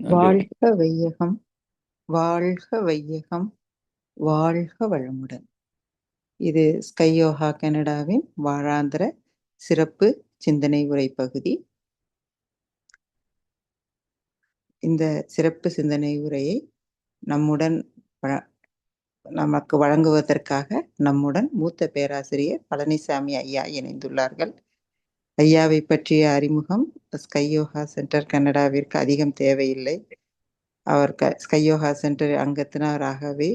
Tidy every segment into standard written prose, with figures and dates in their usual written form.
நன்றி. வாழ்க வையகம், வாழ்க வையகம், வாழ்க வளமுடன். இது ஸ்கை யோகா கனடாவின் வாராந்திர சிறப்பு சிந்தனை உரை பகுதி. இந்த சிறப்பு சிந்தனை உரையை நமக்கு வழங்குவதற்காக நம்முடன் மூத்த பேராசிரியர் பழனிசாமி ஐயா இணைந்துள்ளார்கள். ஐயாவை பற்றிய அறிமுகம் ஸ்கை யோகா சென்டர் கனடாவிற்கு அதிகம் தேவையில்லை. அவர் ஸ்கை யோகா சென்டர் அங்கத்தினராகவே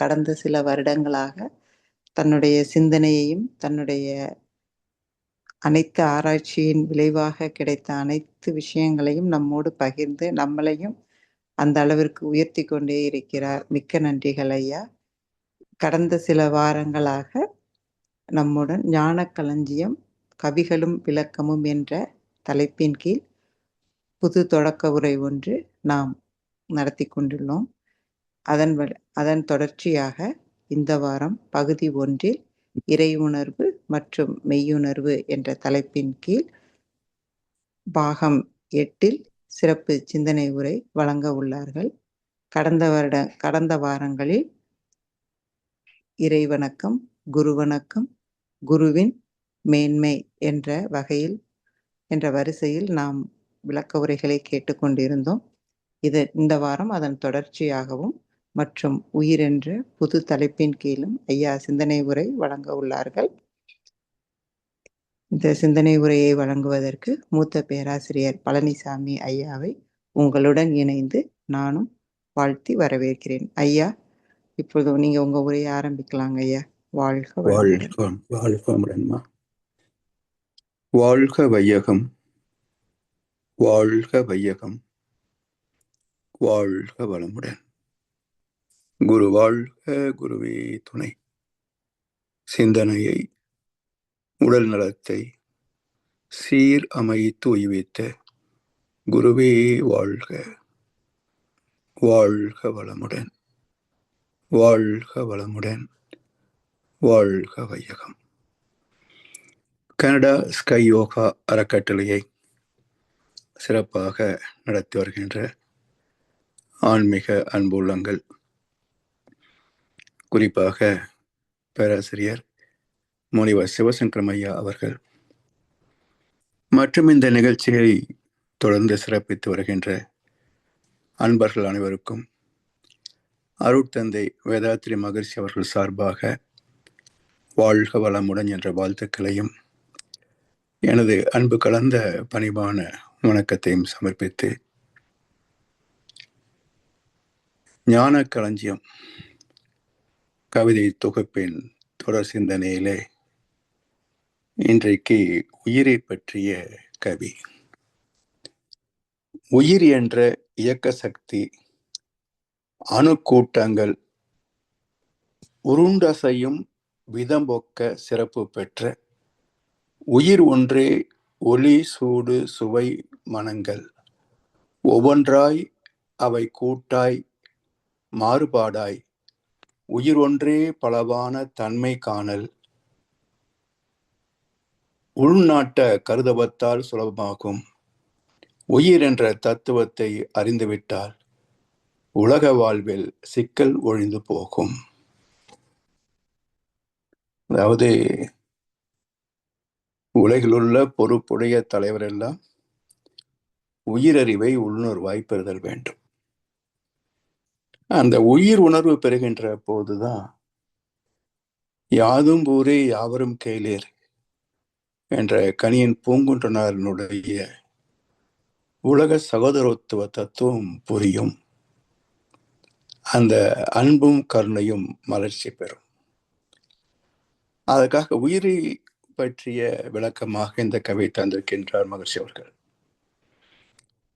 கடந்த சில வருடங்களாக தன்னுடைய சிந்தனையையும் தன்னுடைய அனைத்து ஆராய்ச்சியின் விளைவாக கிடைத்த அனைத்து விஷயங்களையும் நம்மோடு பகிர்ந்து நம்மளையும் அந்த அளவிற்கு உயர்த்தி கொண்டே இருக்கிறார். மிக்க நன்றிகள் ஐயா. கடந்த சில வாரங்களாக நம்முடன் ஞான களஞ்சியம் கவிகளும் விளக்கமும் என்ற தலைப்பின் கீழ் புது தொடக்க உரை ஒன்று நாம் நடத்தி கொண்டுள்ளோம். அதன் தொடர்ச்சியாக இந்த வாரம் பகுதி 1 இறை உணர்வு மற்றும் மெய்யுணர்வு என்ற தலைப்பின் கீழ் பாகம் 8 சிறப்பு சிந்தனை உரை வழங்க உள்ளார்கள். கடந்த வாரங்களில் இறை வணக்கம், குரு வணக்கம், குருவின் மேன்மை என்ற வரிசையில் நாம் விளக்க உரைகளை கேட்டுக்கொண்டிருந்தோம். இந்த வாரம் அதன் தொடர்ச்சியாகவும் மற்றும் உயிர் என்ற புது தலைப்பின் கீழும் ஐயா சிந்தனை உரை வழங்க உள்ளார்கள். இந்த சிந்தனை உரையை வழங்குவதற்கு மூத்த பேராசிரியர் பழனிசாமி ஐயாவை உங்களுடன் இணைந்து நானும் வாழ்த்தி வரவேற்கிறேன். ஐயா, இப்பொழுது நீங்க உங்க உரையை ஆரம்பிக்கலாங்க ஐயா. வாழ்க வளமுடன். வாழ்க வையகம், வாழ்க வையகம், வாழ்க வளமுடன். குரு வாழ்க, குருவே துணை. சிந்தனையை, உடல் நலத்தை சீர் அமைத்து உய்வித்த குருவே வாழ்க. வாழ்க வளமுடன், வாழ்க வளமுடன், வாழ்க வையகம். கனடா ஸ்கை யோகா அறக்கட்டளையை சிறப்பாக நடத்தி வருகின்ற ஆன்மீக அன்புள்ளங்கள், குறிப்பாக பேராசிரியர் முனிவர் சிவசங்கரம் ஐயா அவர்கள் மற்றும் இந்த நிகழ்ச்சியை தொடர்ந்து சிறப்பித்து வருகின்ற அன்பர்கள் அனைவருக்கும் அருட்தந்தை வேதாத்ரி மகரிஷி அவர்கள் சார்பாக வாழ்க வளமுடன் என்ற வாழ்த்துக்களையும் எனது அன்பு கலந்த பணிவான வணக்கத்தையும் சமர்ப்பித்து, ஞான களஞ்சியம் கவிதை தொகுப்பின் தொடர் சிந்தனையிலே இன்றைக்கு உயிரை பற்றிய கவி. உயிர் என்ற இயக்க சக்தி அணுக்கூட்டங்கள் உருண்டசையும் விதம்பொக்க சிறப்பு பெற்ற உயிர் ஒன்றே ஒளி சூடு சுவை மனங்கள் ஒவ்வொன்றாய் அவை கூட்டாய் மாறுபாடாய் உயிர் ஒன்றே பலவான தன்மை காணல் உள்நாட்ட கருதவத்தால் சுலபமாகும். உயிர் என்ற தத்துவத்தை அறிந்துவிட்டால் உலக வாழ்வில் சிக்கல் ஒழிந்து போகும். அதாவது உலகிலுள்ள பொறுப்புடைய தலைவர் எல்லாம் உயிரறிவை உள்ளுணர்வாய் பெறுதல் வேண்டும். அந்த உயிர் உணர்வு பெறுகின்ற போதுதான் யாதும் ஊரே யாவரும் கேளீர் என்ற கனியன் பூங்குன்றனாரினுடைய உலக சகோதரத்துவ தத்துவம் புரியும். அந்த அன்பும் கருணையும் மலர்ச்சி பெறும். அதற்காக உயிரை பற்றிய விளக்கமாக இந்த கவி தந்திருக்கின்றார் மகிழ்ச்சி அவர்கள்.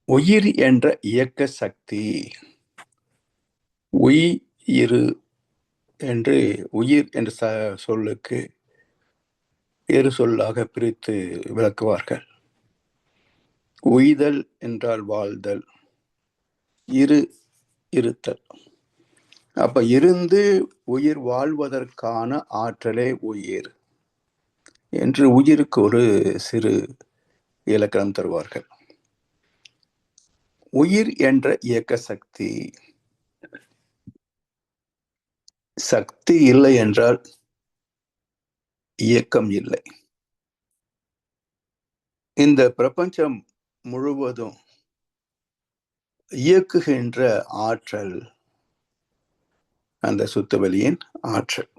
உயிர் என்ற இயக்க சக்தி, உயிர் என்று உயிர் என்ற சொல்லுக்கு இரு சொல்லாக பிரித்து விளக்குவார்கள். உய்தல் என்றால் வாழ்தல், இருத்தல். அப்ப இருந்து உயிர் வாழ்வதற்கான ஆற்றலே உயிர் என்று உயிருக்கு ஒரு சிறு இலக்கணம் தருவார்கள். உயிர் என்ற இயக்க சக்தி. சக்தி இல்லை என்றால் இயக்கம் இல்லை. இந்த பிரபஞ்சம் முழுவதும் இயக்குகின்ற ஆற்றல் அந்த சுத்தவெளியின் ஆற்றல்.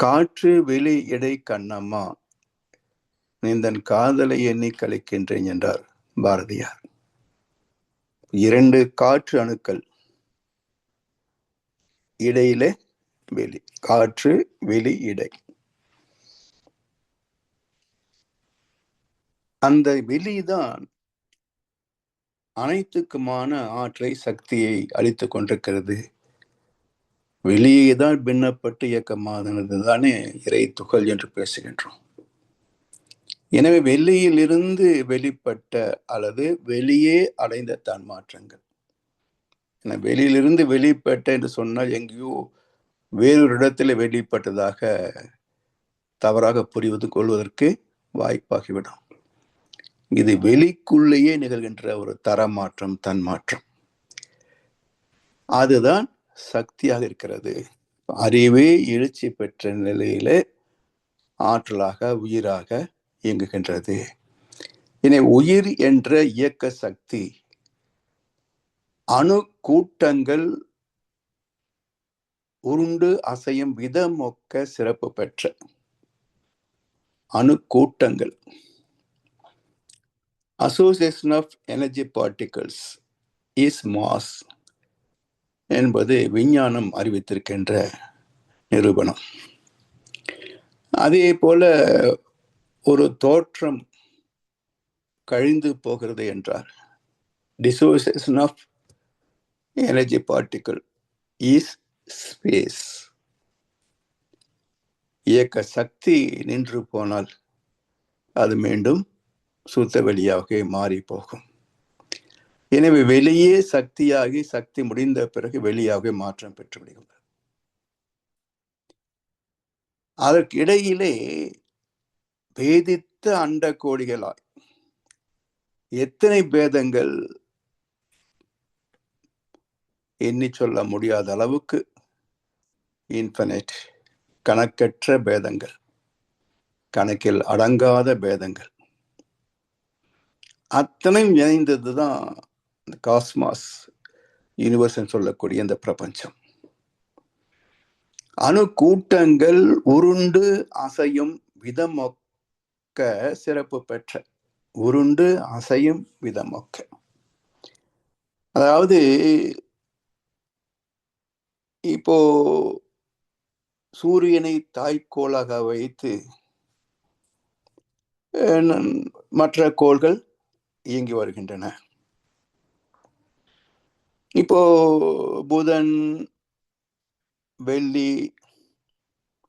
காற்று வெளி இடை கண்ணம்மா நிந்தன் காதலை எண்ணி கழிக்கின்றேன் என்றார் பாரதியார். 2 காற்று அணுக்கள், இடையிலே வெளி. காற்று வெளி இடை. அந்த வெளிதான் அனைத்துக்குமான ஆற்றலை, சக்தியை அளித்துக் கொண்டிருக்கிறது. வெளியே தான் பின்னப்பட்டு இயக்கமானது தானே இறை துகள் என்று பேசுகின்றோம். எனவே வெளியிலிருந்து வெளிப்பட்ட அல்லது வெளியே அடைந்த தன்மாற்றங்கள். வெளியிலிருந்து வெளிப்பட்ட என்று சொன்னால் எங்கேயோ வேறொரு இடத்துல வெளிப்பட்டதாக தவறாக புரிவது கொள்வதற்கு வாய்ப்பாகிவிடும். இது வெளிக்குள்ளேயே நிகழ்கின்ற ஒரு தரமாற்றம், தன்மாற்றம். அதுதான் சக்தியாக இருக்கிறது. அறிவே எழுச்சி பெற்ற நிலையிலே ஆற்றலாக, உயிராக இயங்குகின்றது. எனவே உயிர் என்ற இயக்க சக்தி அணு கூட்டங்கள் உருண்டு அசையும் விதமொக்க சிறப்பு பெற்ற அணு கூட்டங்கள். Association of energy particles is mass என்பது விஞ்ஞானம் அறிவித்திருக்கின்ற நிரூபணம். அதே போல ஒரு தோற்றம் கழிந்து போகிறது என்றார். Dissociation of energy particle is space. இயக்க சக்தி நின்று போனால் அது மீண்டும் சுத்த வெளியாக மாறி போகும். எனவே வெளியே சக்தியாகி சக்தி முடிந்த பிறகு வெளியாக மாற்றம் பெற்று விடுகின்றது. அதற்கு இடையிலே பேதித்த அண்ட கோடிகளாய் எத்தனை பேதங்கள் எண்ணி சொல்ல முடியாத அளவுக்கு இன்ஃபினிட், கணக்கற்ற பேதங்கள், கணக்கில் அடங்காத பேதங்கள், அத்தனையும் இணைந்ததுதான் காஸ்மாஸ், யூனிவர்ஸ் சொல்லக்கூடிய இந்த பிரபஞ்சம். அணு கூட்டங்கள் உருண்டு அசையும் விதமொக்க சிறப்பு பெற்ற. உருண்டு அசையும் விதமொக்க, அதாவது இப்போ சூரியனை தாய்க்கோளாக வைத்து மற்ற கோள்கள் இயங்கி வருகின்றன. இப்போ புதன், வெள்ளி,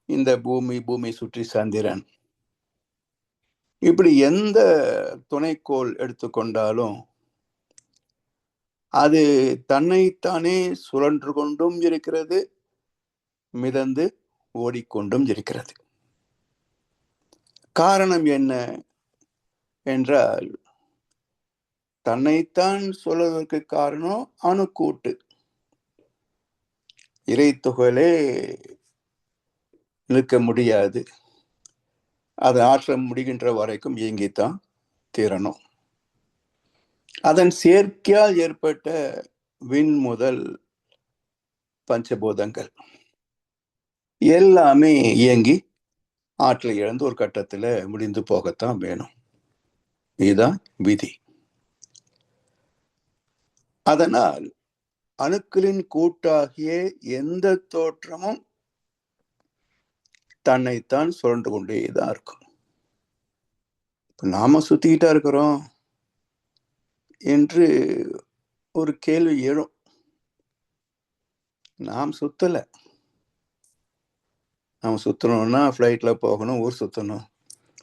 இந்த பூமி சுற்றி சந்திரன், இப்படி எந்த துணைக்கோள் எடுத்துக்கொண்டாலும் அது தன்னைத்தானே சுழன்று கொண்டும் இருக்கிறது, மிதந்து ஓடிக்கொண்டும் இருக்கிறது. காரணம் என்ன என்றால், தன்னைத்தான் சொல்வதற்கு காரணம் அணுக்கூட்டு. இறைத்துகளே நிற்க முடியாது, அதை ஆற்ற முடிகின்ற வரைக்கும் இயங்கித்தான் தீரணும். அதன் சேர்க்கையால் ஏற்பட்ட விண் முதல் பஞ்சபூதங்கள் எல்லாமே இயங்கி ஆற்றலை இழந்து ஒரு கட்டத்துல முடிந்து போகத்தான் வேணும். இதுதான் விதி. அதனால் அணுக்களின் கூட்டாகிய எந்த தோற்றமும் தன்னைத்தான் சுழன்று கொண்டேதான் இருக்கும். நாம சுத்திக்கிட்டா இருக்கிறோம் என்று ஒரு கேள்வி எழும். நாம் சுத்தல. நாம் சுத்தணும்னா ஃப்ளைட்ல போகணும், ஊர் சுத்தணும்,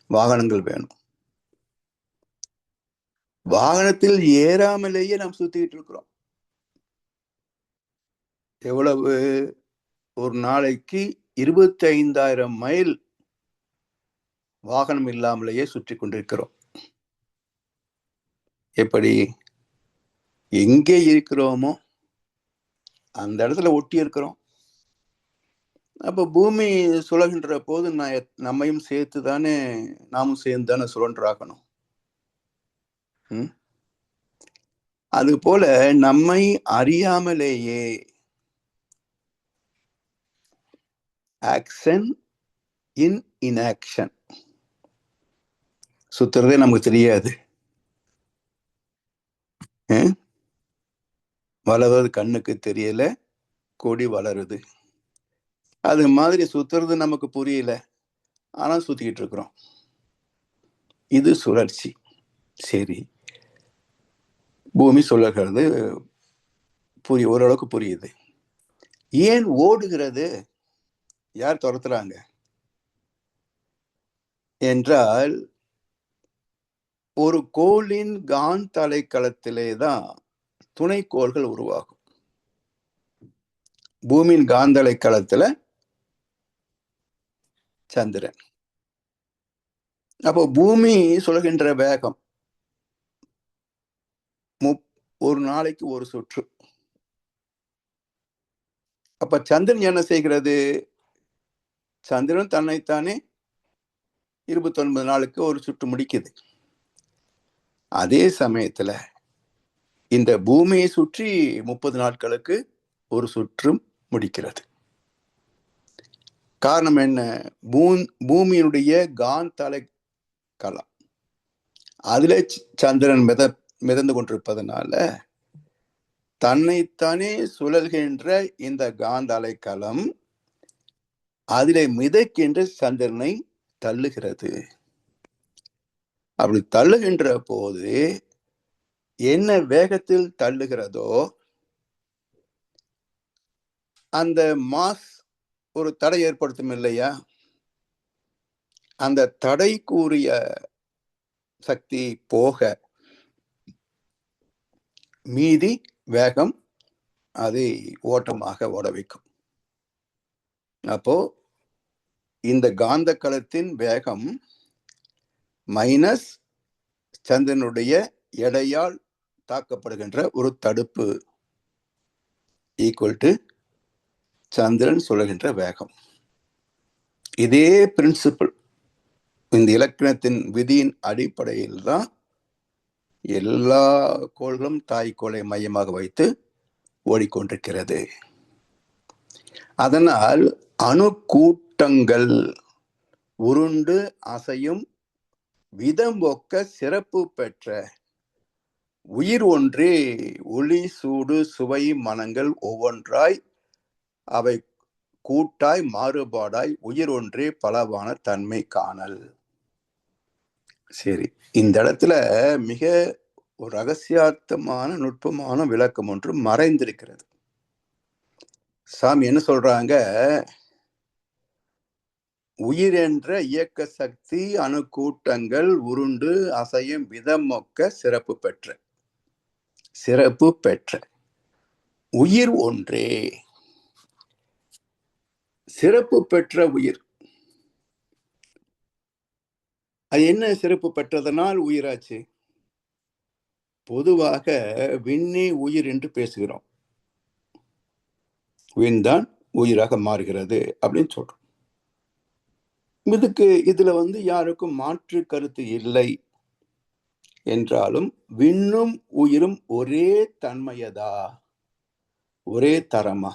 வாகனங்கள் வேணும். வாகனத்தில் ஏறாமலேயே நாம் சுத்திக்கிட்டு இருக்கிறோம். எவ்வளவு? ஒரு நாளைக்கு 25,000 மைல் வாகனம் இல்லாமலேயே சுற்றி கொண்டிருக்கிறோம். எப்படி? எங்கே இருக்கிறோமோ அந்த இடத்துல ஒட்டி இருக்கிறோம். அப்ப பூமி சுழகின்ற போது நம்மையும் சேர்த்து தானே, நாமும் சேர்ந்து தானே சுழன்றாகணும். அது போல நம்மை அறியாமலேயே ஆக்ஷன் இன் இன்ஆக்ஷன் சுத்துறதே நமக்கு தெரியாது. வளர்வது கண்ணுக்கு தெரியல, கொடி வளருது. அது மாதிரி சுத்துறது நமக்கு புரியல, ஆனா சுத்திக்கிட்டு இருக்கிறோம். இது சுழற்சி. சரி, பூமி சுழல்கிறது ஓரளவுக்கு புரியுது. ஏன் ஓடுகிறது? யார் துரத்துறாங்க என்றால், ஒரு கோளின் காந்த அலைக்களத்திலே தான் துணைக்கோள்கள் உருவாகும். பூமியின் காந்த அலைக்களத்துல சந்திரன். அப்போ பூமி சுழல்கின்ற வேகம் ஒரு நாளைக்கு ஒரு சுற்று. அப்ப சந்திரன் என்ன செய்கிறது? சந்திரன் தன்னைத்தானே 29 நாளுக்கு ஒரு சுற்று முடிக்குது. அதே சமயத்துல இந்த பூமியை சுற்றி 30 நாட்களுக்கு ஒரு சுற்றும் முடிக்கிறது. காரணம் என்ன? பூமியினுடைய காந்த அலைக்களம் அதுல சந்திரன் மிதந்து கொண்டிருப்பதனால தன்னைத்தானே சுழல்கின்ற இந்த காந்த அலைக்களம் அதிலே மிதக்கின்ற சந்திரனை தள்ளுகிறது. அப்படி தள்ளுகின்ற போது என்ன வேகத்தில் தள்ளுகிறதோ அந்த மாஸ் ஒரு தடை ஏற்படுத்தும் இல்லையா? அந்த தடைக்குரிய சக்தி போக மீதி வேகம் அதை ஓட்டமாக ஓட வைக்கும். அப்போ இந்த காந்த களத்தின் வேகம் மைனஸ் சந்திரனுடைய எடையால் தாக்கப்படுகின்ற ஒரு தடுப்பு ஈக்குவல் டு சந்திரன் சுழல்கின்ற வேகம். இதே பிரின்சிபிள் இந்த இலக்கணத்தின் விதியின் அடிப்படையில் தான் எல்லா கோள்களும் தாய்க்கோளை மையமாக வைத்து ஓடிக்கொண்டிருக்கிறது. அதனால் அணு கூட்டங்கள் உருண்டு அசையும் விதம் ஒக்க சிறப்பு பெற்ற உயிர் ஒன்றே ஒளி சூடு சுவை மனங்கள் ஒவ்வொன்றாய் அவை கூட்டாய் மாறுபாடாய் உயிர் ஒன்றே பலவான தன்மை காணல். சரி, இந்த இடத்துல மிக ஒரு ரகசியார்த்தமான நுட்பமான விளக்கம் ஒன்று மறைந்திருக்கிறது. சாமி என்ன சொல்றாங்க? உயிர் என்ற இயக்க சக்தி அணு கூட்டங்கள் உருண்டு அசையும் விதமொக்க சிறப்பு பெற்ற உயிர் ஒன்றே. சிறப்பு பெற்ற உயிர் அது என்ன சிறப்பு பெற்றதனால் உயிராச்சு? பொதுவாக விண்ணே உயிர் என்று பேசுகிறோம். விண்தான் உயிராக மாறுகிறது அப்படின்னு சொல்றோம். இதுல யாருக்கும் மாற்று கருத்து இல்லை என்றாலும் விண்ணும் உயிரும் ஒரே தன்மையதா, ஒரே தரமா?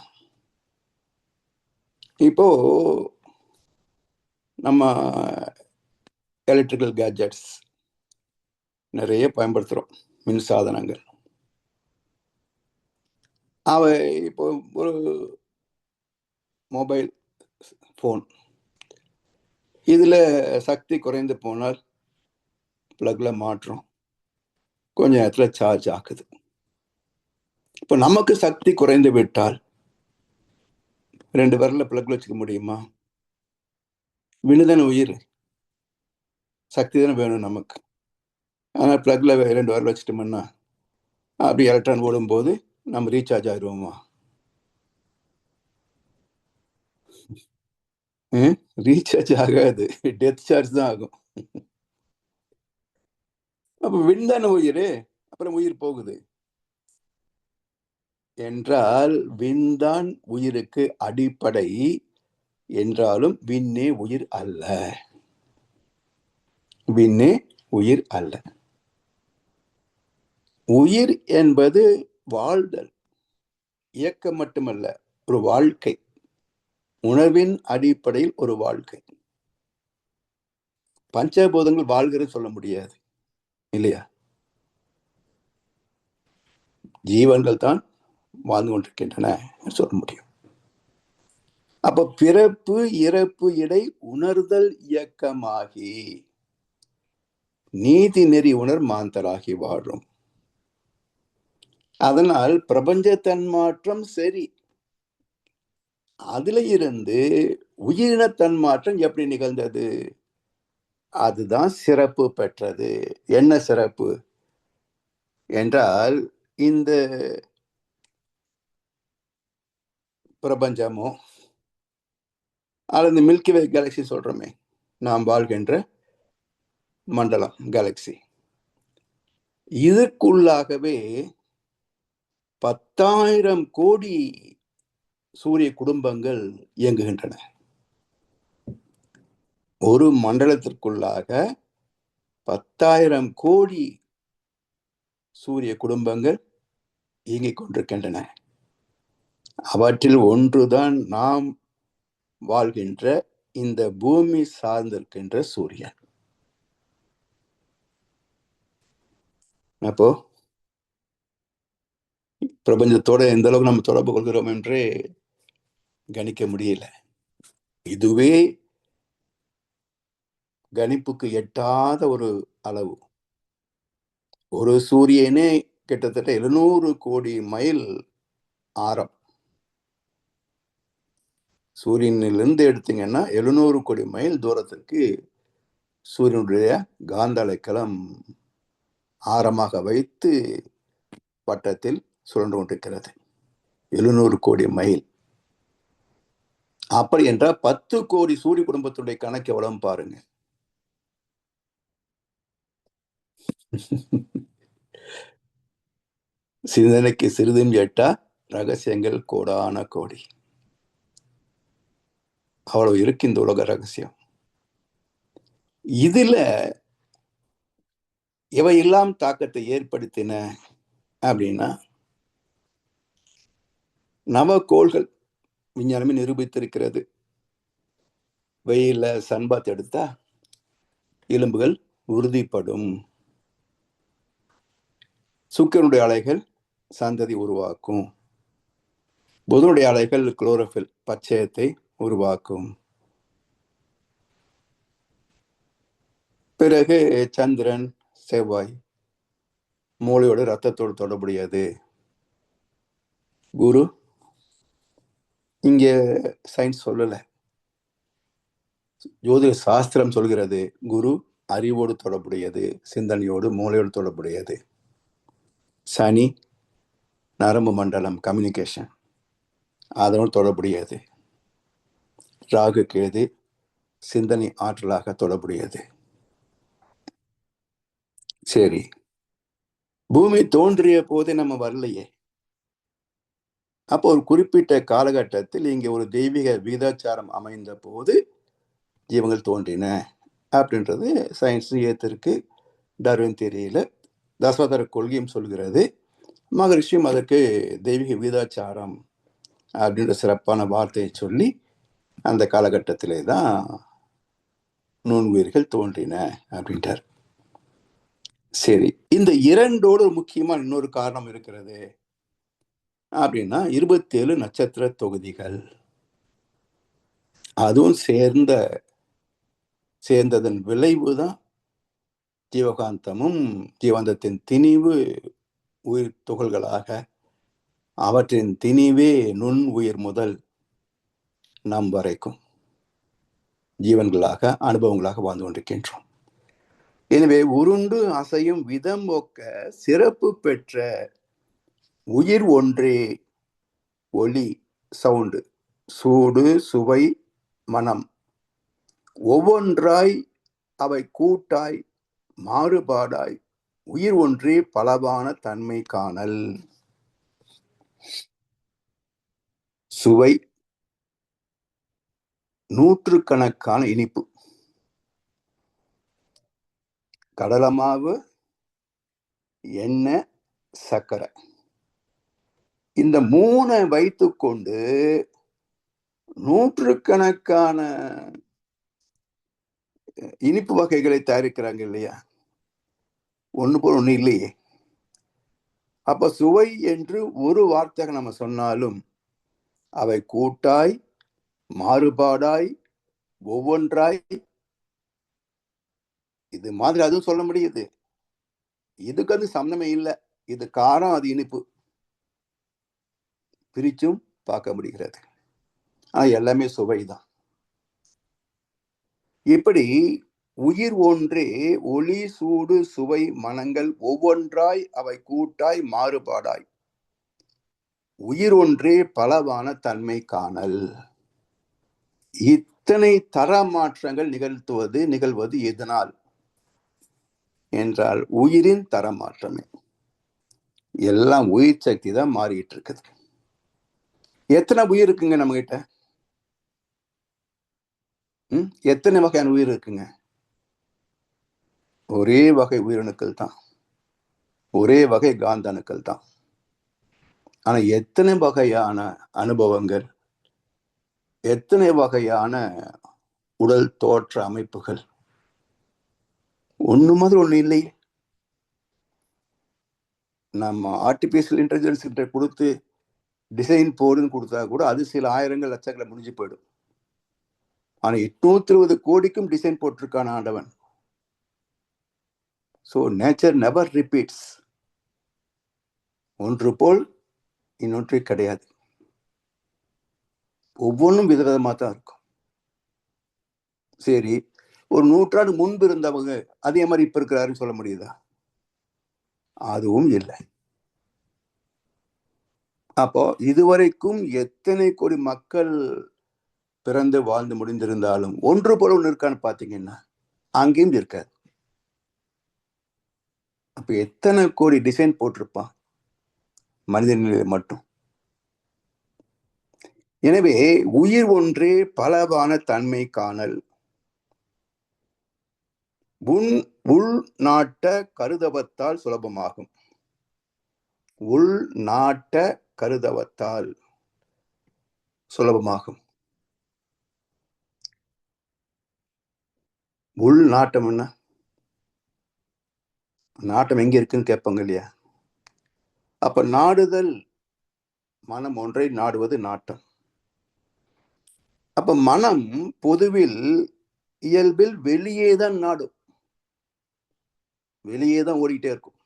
இப்போ நம்ம எலக்ட்ரிக்கல் கேஜெட்ஸ் நிறைய பயன்படுத்துறோம், மின் சாதனங்கள். அவை இப்போ ஒரு மொபைல் போன், இதுல சக்தி குறைந்து போனால் பிளக்ல மாற்றோம், கொஞ்ச நேரத்துல சார்ஜ் ஆகுது. இப்போ நமக்கு சக்தி குறைந்து விட்டால் 2 விரல்ல பிளக்ல வச்சுக்க முடியுமா? விண்ணுதான உயிர், சக்தி தானே வேணும் நமக்கு. ஆனால் பிளக்ல 2 விரல் வச்சுட்டோம்னா அப்படி எலக்ட்ரான் ஓடும்போது நம்ம ரீசார்ஜ் ஆயிடுவோமா? ரீசார்ஜ் ஆகாது, டெத் சார்ஜ் தான் ஆகும். அப்ப விண் தானே உயிர், அப்புறம் உயிர் போகுது. என்றால் விண்தான் உயிருக்கு அடிப்படை என்றாலும் விண்ணே உயிர் அல்ல. விண்ணே உயிர் அல்ல. உயிர் என்பது வாழ்தல், இயக்கம் மட்டுமல்ல, ஒரு வாழ்க்கை. உணர்வின் அடிப்படையில் ஒரு வாழ்க்கை. பஞ்சபூதங்கள் வாழ்கிறது சொல்ல முடியாது இல்லையா? ஜீவன்கள் தான் வாழ்ந்து கொண்டிருக்கின்றன சொல்ல முடியும். அப்ப பிறப்பு இறப்பு இடை உணர்தல் இயக்கமாகி நீதி நெறி உணர் மாந்தராகி வாழும். அதனால் பிரபஞ்ச தன்மாற்றம் சரி, அதுல இருந்து உயிரின தன்மாற்றம் எப்படி நிகழ்ந்தது? அதுதான் சிறப்பு பெற்றது. என்ன சிறப்பு என்றால், இந்த பிரபஞ்சமோ அல்லது மில்கி வே கேலக்சி சொல்றோமே, நாம் வாழ்கின்ற மண்டலம் கேலக்சி, இதற்குள்ளாகவே 10,000 கோடி சூரிய குடும்பங்கள் இயங்குகின்றன. ஒரு மண்டலத்திற்குள்ளாக 10,000 கோடி சூரிய குடும்பங்கள் இயங்கிக் கொண்டிருக்கின்றன. அவற்றில் ஒன்றுதான் நாம் வாழ்கின்ற இந்த பூமி சார்ந்திருக்கின்ற சூரியன். அப்போ பிரபஞ்சத்தோட எந்த அளவுக்கு நம்ம தொடர்பு கொள்கிறோம் என்று கணிக்க முடியல. இதுவே கணிப்புக்கு எட்டாத ஒரு அளவு. ஒரு சூரியனே கிட்டத்தட்ட 700 கோடி மைல் ஆரம். சூரியனிலிருந்து எடுத்தீங்கன்னா 700 கோடி மைல் தூரத்திற்கு சூரியனுடைய காந்த அலைக்களம் ஆரமாக வைத்து வட்டத்தில் சுழன்று கொண்டிருக்கிறது. 700 கோடி மைல். அப்படி என்றால் 10 கோடி சூரிய குடும்பத்துடைய கணக்கு எவ்வளவு பாருங்க. சிந்தனைக்கு சிறிதும் எட்டா ரகசியங்கள் கோடான கோடி. அவ்வளவு இருக்கு இந்த உலக ரகசியம். இதுல இவையெல்லாம் தாக்கத்தை ஏற்படுத்தின அப்படின்னா, நவகோள்கள் விஞ்ஞானமே நிரூபித்திருக்கிறது. வெயில சன்பாத் எடுத்தா எலும்புகள் உறுதிப்படும். சுக்கிரனுடைய அலைகள் சந்ததி உருவாக்கும். புதனுடைய அலைகள் குளோரோஃபில் பச்சையத்தை உருவாக்கும். பிறகு சந்திரன் செவ்வாய் மூளையோட ரத்தத்தோடு தொடர்புடையது. குரு இங்க சயின்ஸ் சொல்லல, ஜோதிட சாஸ்திரம் சொல்கிறது. குரு அறிவோடு தொடர்புடையது, சிந்தனையோடு மூளையோடு தொடர்புடையது. சனி நரம்பு மண்டலம் கம்யூனிகேஷன், அதனோடு தொடர்புடையது. ராகு கேது சிந்தனை ஆற்றலாக தொடர்புடையது. சரி, பூமி தோன்றிய போதே நம்ம வரலையே. அப்போ ஒரு குறிப்பிட்ட காலகட்டத்தில் இங்கே ஒரு தெய்வீக விகிதாச்சாரம் அமைந்த போது ஜீவங்கள் தோன்றின அப்படின்றது சயின்ஸ் ஏத்திருக்கு. டார்வின் தியரியில தசாவதார கொள்கையும் சொல்கிறது. மகரிஷியும் அதற்கு தெய்வீக விகிதாச்சாரம் அப்படின்ற சிறப்பான வார்த்தையை சொல்லி அந்த காலகட்டத்திலே தான் நுண்ணுயிர்கள் தோன்றின அப்படின்ட்டார். சரி, இந்த இரண்டோடு முக்கியமான இன்னொரு காரணம் இருக்கிறது. அப்படின்னா 27 நட்சத்திர தொகுதிகள், அதுவும் சேர்ந்ததன் விளைவுதான் ஜீவகாந்தமும் ஜீவாந்தத்தின் திணிவு உயிர் துகள்களாக, அவற்றின் திணிவே நுண் உயிர் முதல் நம் வரைக்கும் ஜீவன்களாக அனுபவங்களாக வாழ்ந்து கொண்டிருக்கின்றோம். எனவே உருண்டு அசையும் விதம் ஒக்க சிறப்பு பெற்ற உயிர் ஒன்றே. ஒளி சவுண்டு, சூடு சுவை மனம் ஒவ்வொன்றாய் அவை கூட்டாய் மாறுபாடாய் உயிர் ஒன்றே பலவான தன்மை காணல். சுவை, நூற்றுக்கணக்கான இனிப்பு, கடலமாவு, எண்ணெய், சர்க்கரை, இந்த 3 வைத்துக்கொண்டு நூற்றுக்கணக்கான இனிப்பு வகைகளை தயாரிக்கிறாங்க இல்லையா? ஒண்ணு போல ஒண்ணு இல்லையே. அப்ப சுவை என்று ஒரு வார்த்தை நம்ம சொன்னாலும் அவை கூட்டாய், மாறுபாடாய், ஒவ்வொன்றாய், இது மாதிரி அதுவும் சொல்ல முடியுது. இதுக்கு அது சம்மந்தமே இல்லை. இது காரம், அது இனிப்பு, பிரிச்சும் பார்க்க முடிகிறது. ஆனா எல்லாமே சுவைதான். இப்படி உயிர் ஒன்றே ஒளி, சூடு, சுவை, மனங்கள் ஒவ்வொன்றாய் அவை கூட்டாய் மாறுபாடாய் உயிர் ஒன்றே பலவான தன்மை காணல். இத்தனை தர மாற்றங்கள் நிகழ்வது எதனால் என்றால் உயிரின் தர மாற்றமே. எல்லாம் உயிர் சக்தி தான் மாறிட்டு இருக்குது. எத்தனை உயிர் இருக்குங்க நம்ம கிட்ட? எத்தனை வகையான உயிர் இருக்குங்க? ஒரே வகை உயிரணுக்கள் தான், ஒரே வகை காந்த அணுக்கள் தான். ஆனா எத்தனை வகையான அனுபவங்கள், எத்தனை வகையான உடல் தோற்ற அமைப்புகள், ஒண்ணு மாதிரி ஒண்ணு இல்லை. நம்ம ஆர்டிபிஷியல் இன்டெலிஜென்ஸ் கிட்ட கொடுத்து டிசைன் போடுன்னு கொடுத்தா கூட அது சில ஆயிரங்கள் லட்சங்களை முடிஞ்சு போயிடும். ஆனா 820 கோடிக்கும் டிசைன் போட்டிருக்கான ஆண்டவன். So nature never repeats. ஒன்று போல் இன்னொன்று கிடையாது. ஒவ்வொன்றும் விதவிதமா தான் இருக்கும். சரி, ஒரு 100 நூற்றாண்டு முன்பு இருந்தவங்க அதே மாதிரி இப்ப இருக்கிறாருன்னு சொல்ல முடியுதா? அதுவும் இல்லை. அப்போ இதுவரைக்கும் எத்தனை கோடி மக்கள் பிறந்து வாழ்ந்து முடிந்திருந்தாலும் ஒன்று போல ஒன்று இருக்கான்னு பாத்தீங்கன்னா அங்கேயும் இருக்காது. அப்ப எத்தனை கோடி டிசைன் போட்டிருப்பான் மனிதனில் மட்டும். எனவே உயிர் ஒன்றே பலவான தன்மை காணல். உள்நாட்ட கருதவத்தால் சுலபமாகும். உள்நாட்ட கருதவத்தால் சுலபமாகும். உள்நாட்டம் என்ன? நாட்டம் எங்க இருக்குன்னு கேட்பாங்க இல்லையா? அப்ப நாடுதல், மனம் ஒன்றை நாடுவது நாட்டம். அப்ப மனம் பொதுவில் இயல்பில் வெளியேதான் நாடும், வெளியேதான் ஓடிட்டே இருக்கும்.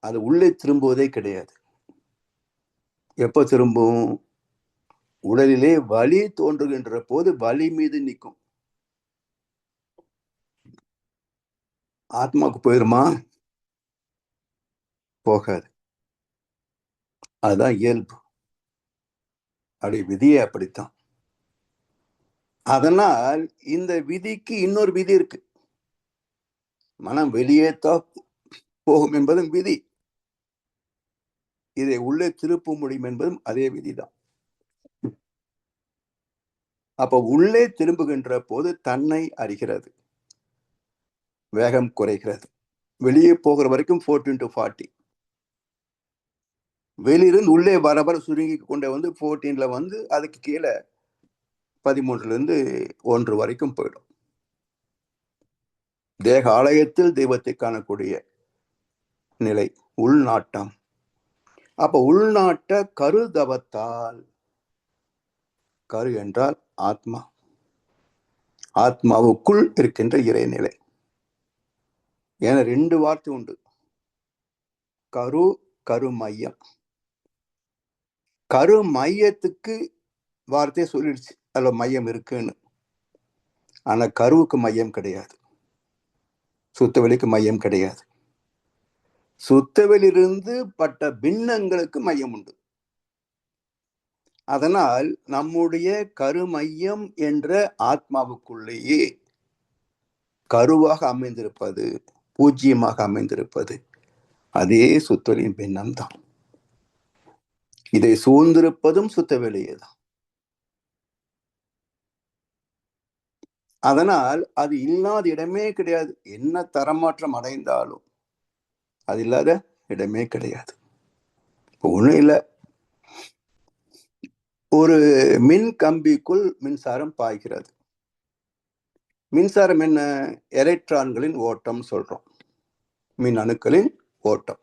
அது உள்ளே திரும்புவதே கிடையாது. எப்ப திரும்பும்? உடலிலே வலி தோன்றுகின்ற போது வலி மீது நிற்கும். ஆத்மாவுக்கு போயிருமா? போகாது. அதுதான் இயல்பு. அப்படி விதியே அப்படித்தான். அதனால் இந்த விதிக்கு இன்னொரு விதி இருக்கு. மனம் வெளியேத்தான் போகும் என்பதும் விதி, இதை உள்ளே திருப்ப முடியும் என்பதும் அதே விதிதான். அப்ப உள்ளே திரும்புகின்ற போது தன்னை அறிகிறது, வேகம் குறைகிறது. வெளியே போகிற வரைக்கும் 14-40, வெளியிருந்து உள்ளே வர சுருங்கி கொண்டே வந்து 14ல வந்து அதுக்கு கீழே 13லிருந்து 1 வரைக்கும் போயிடும். தேக ஆலயத்தில் தெய்வத்தை காணக்கூடிய நிலை உள்நாட்டம். அப்ப உள்நாட்ட கருதவத்தால், கரு என்றால் ஆத்மா, ஆத்மாவுக்குள் இருக்கின்ற இறைநிலை. என 2 வார்த்தை உண்டு, கரு, கருமையம். கரு மையத்துக்கு வார்த்தையை சொல்லிடுச்சு, அதுல மையம் இருக்குன்னு. ஆனா கருவுக்கு மையம் கிடையாது, சுத்தவெளிக்கு மையம் கிடையாது. சுத்தவெளியிலிருந்து பட்ட பின்னங்களுக்கு மையம் உண்டு. அதனால் நம்முடைய கருமையம் என்ற ஆத்மாவுக்குள்ளேயே கருவாக அமைந்திருப்பது, பூஜ்ஜியமாக அமைந்திருப்பது அதே சுத்தொலியின் பின்னம் தான். இதை சூழ்ந்திருப்பதும் சுத்த வெளியே தான். அதனால் அது இல்லாத இடமே கிடையாது. என்ன தரமாற்றம் அடைந்தாலும் அது இல்லாத இடமே கிடையாது. ஒண்ணும் இல்லை, ஒரு மின் கம்பிக்குள் மின்சாரம் பாய்கிறது. மின்சாரம் என்ன? எலக்ட்ரான்களின் ஓட்டம் சொல்றோம், மின் அணுக்களின் ஓட்டம்.